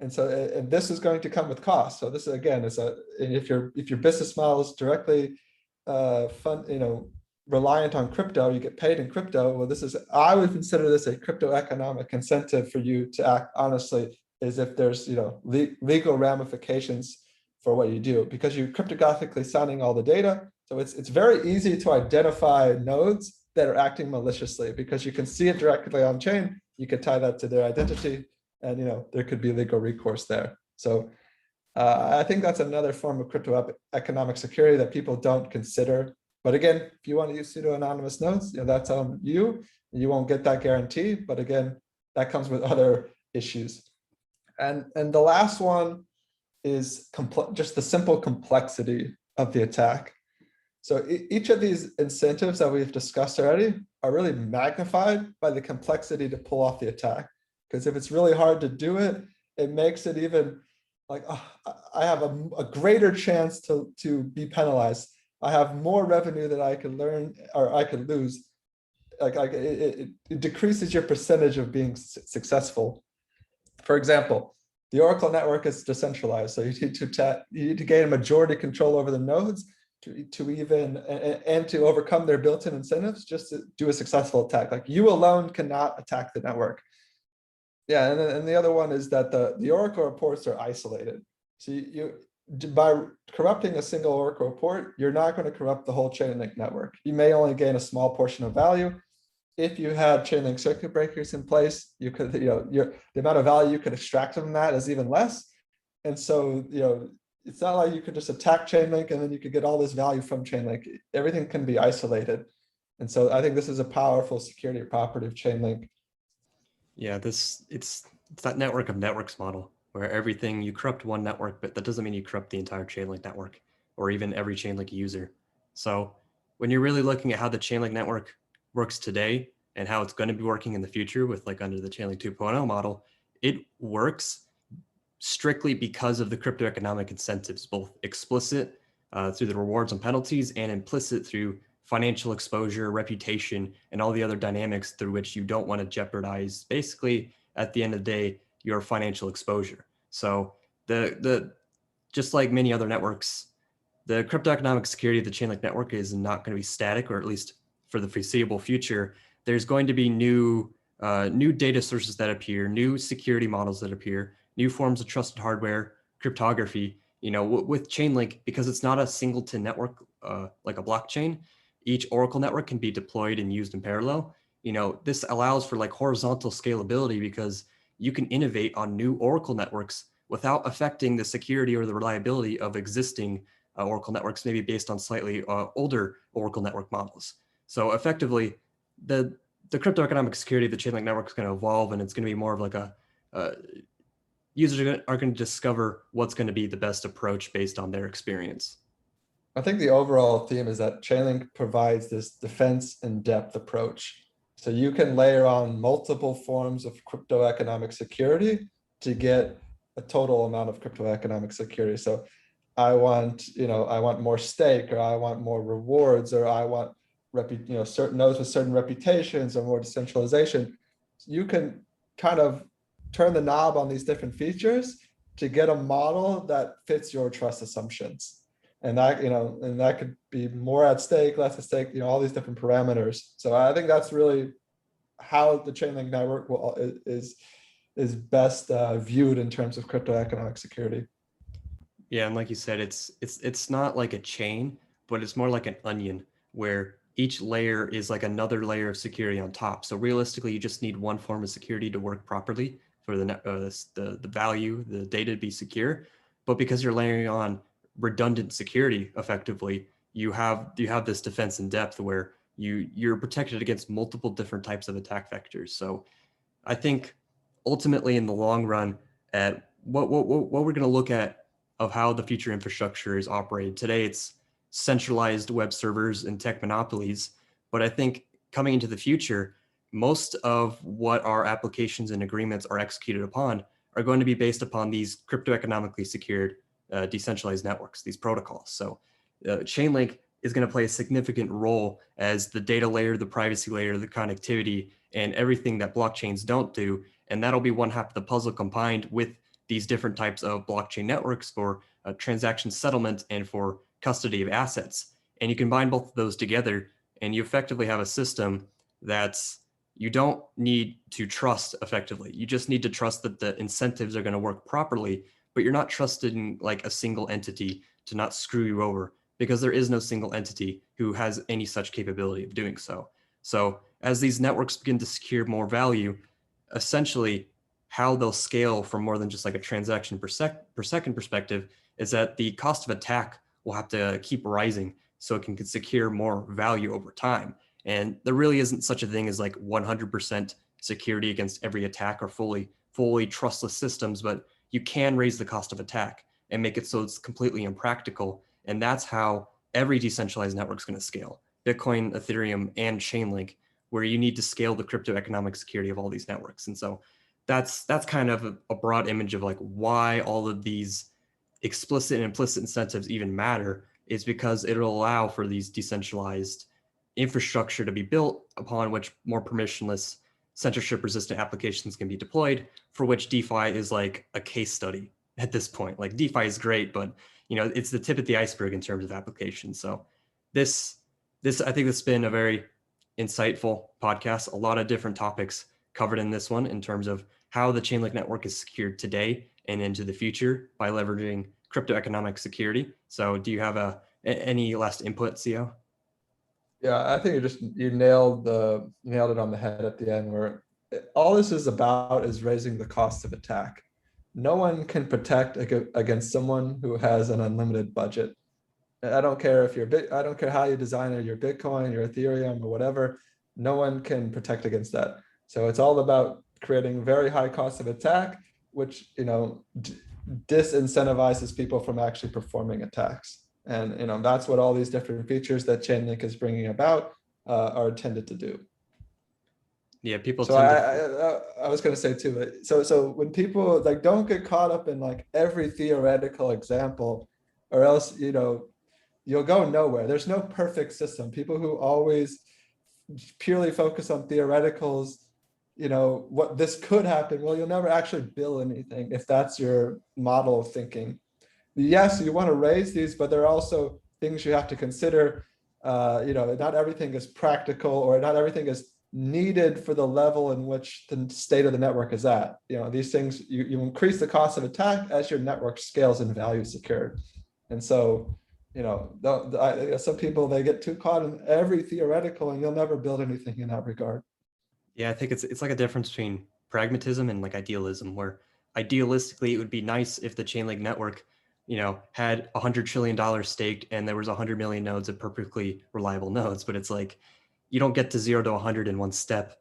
And so and this is going to come with costs. So this again is if your business model is directly reliant on crypto, you get paid in crypto. Well, I would consider this a crypto economic incentive for you to act honestly, as if there's legal ramifications for what you do, because you're cryptographically signing all the data. So it's very easy to identify nodes that are acting maliciously because you can see it directly on chain. You could tie that to their identity, and there could be legal recourse there. So I think that's another form of crypto economic security that people don't consider. But again, if you want to use pseudo-anonymous nodes, that's on you. You won't get that guarantee. But again, that comes with other issues. And the last one is just the simple complexity of the attack. So each of these incentives that we've discussed already are really magnified by the complexity to pull off the attack. Because if it's really hard to do it, it makes it even like, I have a greater chance to be penalized. I have more revenue that I could learn or I could lose. It decreases your percentage of being successful. For example, the Oracle network is decentralized, so you need to gain a majority control over the nodes to even and to overcome their built-in incentives just to do a successful attack. Like you alone cannot attack the network. Yeah, and the other one is that the Oracle reports are isolated. So by corrupting a single Oracle report, you're not going to corrupt the whole Chainlink network. You may only gain a small portion of value. If you had Chainlink circuit breakers in place, you could, the amount of value you could extract from that is even less. And so, it's not like you could just attack Chainlink and then you could get all this value from Chainlink. Everything can be isolated. And so I think this is a powerful security property of Chainlink. Yeah, it's that network of networks model where everything, you corrupt one network, but that doesn't mean you corrupt the entire Chainlink network or even every Chainlink user. So when you're really looking at how the Chainlink network works today and how it's going to be working in the future with like under the Chainlink 2.0 model, it works strictly because of the cryptoeconomic incentives, both explicit through the rewards and penalties and implicit through financial exposure, reputation, and all the other dynamics through which you don't want to jeopardize, basically, at the end of the day, your financial exposure. So the just like many other networks, the cryptoeconomic security of the Chainlink network is not going to be static, or at least for the foreseeable future. There's going to be new data sources that appear, new security models that appear, new forms of trusted hardware, cryptography. With Chainlink, because it's not a singleton network like a blockchain, each Oracle network can be deployed and used in parallel. This allows for like horizontal scalability because you can innovate on new Oracle networks without affecting the security or the reliability of existing Oracle networks, maybe based on slightly older Oracle network models. So effectively, the cryptoeconomic security of the Chainlink network is going to evolve, and it's going to be more of like users are going to discover what's going to be the best approach based on their experience. I think the overall theme is that Chainlink provides this defense in depth approach. So you can layer on multiple forms of cryptoeconomic security to get a total amount of cryptoeconomic security. So I want more stake, or I want more rewards, or I want certain nodes with certain reputations, or more decentralization. You can kind of turn the knob on these different features to get a model that fits your trust assumptions. And that could be more at stake, less at stake, all these different parameters. So I think that's really how the Chainlink network is best viewed in terms of cryptoeconomic security. Yeah, and like you said, it's not like a chain, but it's more like an onion where each layer is like another layer of security on top. So realistically, you just need one form of security to work properly for the value, the data to be secure. But because you're layering on redundant security, effectively, you have this defense in depth where you're protected against multiple different types of attack vectors. So I think ultimately in the long run, at what we're going to look at of how the future infrastructure is operated. Today, it's centralized web servers and tech monopolies. But I think coming into the future, most of what our applications and agreements are executed upon are going to be based upon these cryptoeconomically secured decentralized networks, these protocols. So Chainlink is going to play a significant role as the data layer, the privacy layer, the connectivity, and everything that blockchains don't do. And that'll be one half of the puzzle combined with these different types of blockchain networks for transaction settlement and for custody of assets. And you combine both of those together, and you effectively have a system that's you don't need to trust effectively. You just need to trust that the incentives are going to work properly, but you're not trusting like a single entity to not screw you over, because there is no single entity who has any such capability of doing so. So as these networks begin to secure more value, essentially how they'll scale from more than just like a transaction per second perspective is that the cost of attack will have to keep rising so it can secure more value over time. And there really isn't such a thing as like 100% security against every attack or fully trustless systems, but you can raise the cost of attack and make it so it's completely impractical. And that's how every decentralized network is going to scale. Bitcoin, Ethereum, and Chainlink, where you need to scale the cryptoeconomic security of all these networks. And so that's kind of a broad image of like why all of these explicit and implicit incentives even matter, is because it'll allow for these decentralized infrastructure to be built upon which more permissionless, censorship resistant applications can be deployed, for which DeFi is like a case study at this point. Like DeFi is great, but it's the tip of the iceberg in terms of applications. So this I think this has been a very insightful podcast, a lot of different topics covered in this one in terms of how the Chainlink network is secured today and into the future by leveraging cryptoeconomic security. So do you have any last input, CO? Yeah, I think you nailed it on the head at the end, where all this is about is raising the cost of attack. No one can protect against someone who has an unlimited budget. I don't care if I don't care how you design it, your Bitcoin, your Ethereum, or whatever. No one can protect against that. So it's all about creating very high cost of attack, which disincentivizes people from actually performing attacks. And that's what all these different features that Chainlink is bringing about are intended to do. Yeah, people. So I was going to say too. So when people like don't get caught up in like every theoretical example, or else you'll go nowhere. There's no perfect system. People who always purely focus on theoreticals, what this could happen. Well, you'll never actually build anything if that's your model of thinking. Yes, you want to raise these, but there are also things you have to consider. Not everything is practical, or not everything is needed for the level in which the state of the network is at. These things, you increase the cost of attack as your network scales and value secured. And so, some people, they get too caught in every theoretical, and you'll never build anything in that regard. Yeah, I think it's like a difference between pragmatism and like idealism, where idealistically it would be nice if the Chainlink network, had $100 trillion staked and there was 100 million nodes of perfectly reliable nodes. But it's like you don't get to 0 to 100 in one step.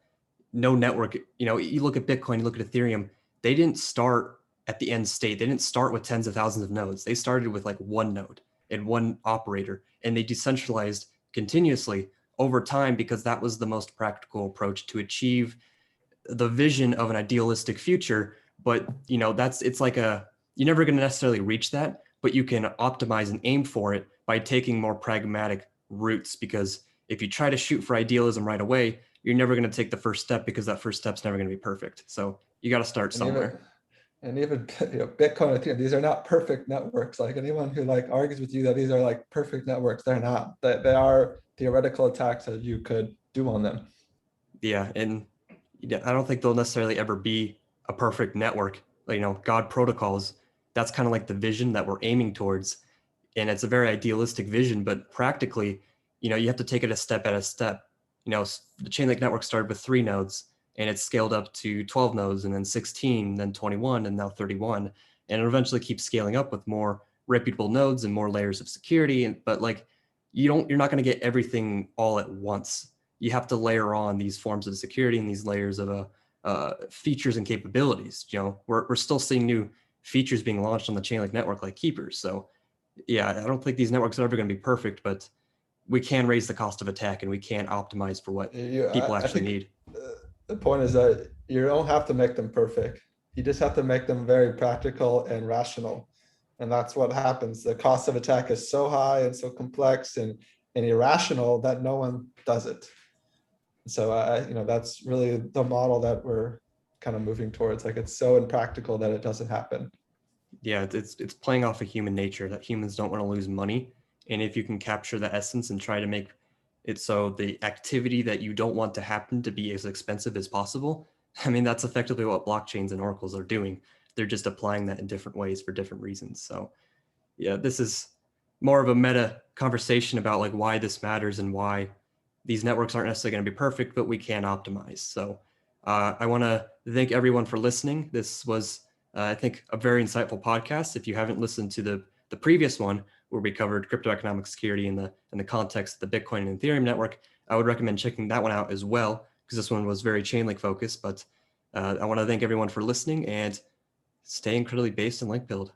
No network, you look at Bitcoin, you look at Ethereum, they didn't start at the end state. They didn't start with tens of thousands of nodes. They started with like one node and one operator, and they decentralized continuously over time because that was the most practical approach to achieve the vision of an idealistic future. But it's like you're never going to necessarily reach that, but you can optimize and aim for it by taking more pragmatic routes. Because if you try to shoot for idealism right away, you're never going to take the first step, because that first step's never going to be perfect. So you got to start somewhere. Even Bitcoin, these are not perfect networks. Like anyone who argues with you that these are like perfect networks, they're not. They are theoretical attacks that you could do on them. Yeah, and I don't think they'll necessarily ever be a perfect network. God protocols, that's kind of like the vision that we're aiming towards. And it's a very idealistic vision, but practically, you have to take it a step at a step. The Chainlink network started with 3 nodes, and it's scaled up to 12 nodes, and then 16, then 21, and now 31. And it'll eventually keep scaling up with more reputable nodes and more layers of security. But you're not going to get everything all at once. You have to layer on these forms of security and these layers of features and capabilities. We're still seeing new features being launched on the Chainlink network, like keepers. So yeah, I don't think these networks are ever going to be perfect, but we can raise the cost of attack, and we can optimize for what people actually need. The point is that you don't have to make them perfect. You just have to make them very practical and rational. And that's what happens. The cost of attack is so high and so complex and irrational that no one does it. So that's really the model that we're kind of moving towards. Like, it's so impractical that it doesn't happen. Yeah, it's playing off of human nature, that humans don't want to lose money. And if you can capture the essence and try to make it so the activity that you don't want to happen to be as expensive as possible, I mean, that's effectively what blockchains and oracles are doing. They're just applying that in different ways for different reasons. So yeah, this is more of a meta conversation about like why this matters and why these networks aren't necessarily going to be perfect, but we can optimize. So I want to thank everyone for listening. This was, I think, a very insightful podcast. If you haven't listened to the previous one, where we covered cryptoeconomic security in the context of the Bitcoin and Ethereum network, I would recommend checking that one out as well, because this one was very Chainlink focused. But I want to thank everyone for listening, and stay incredibly based and link build.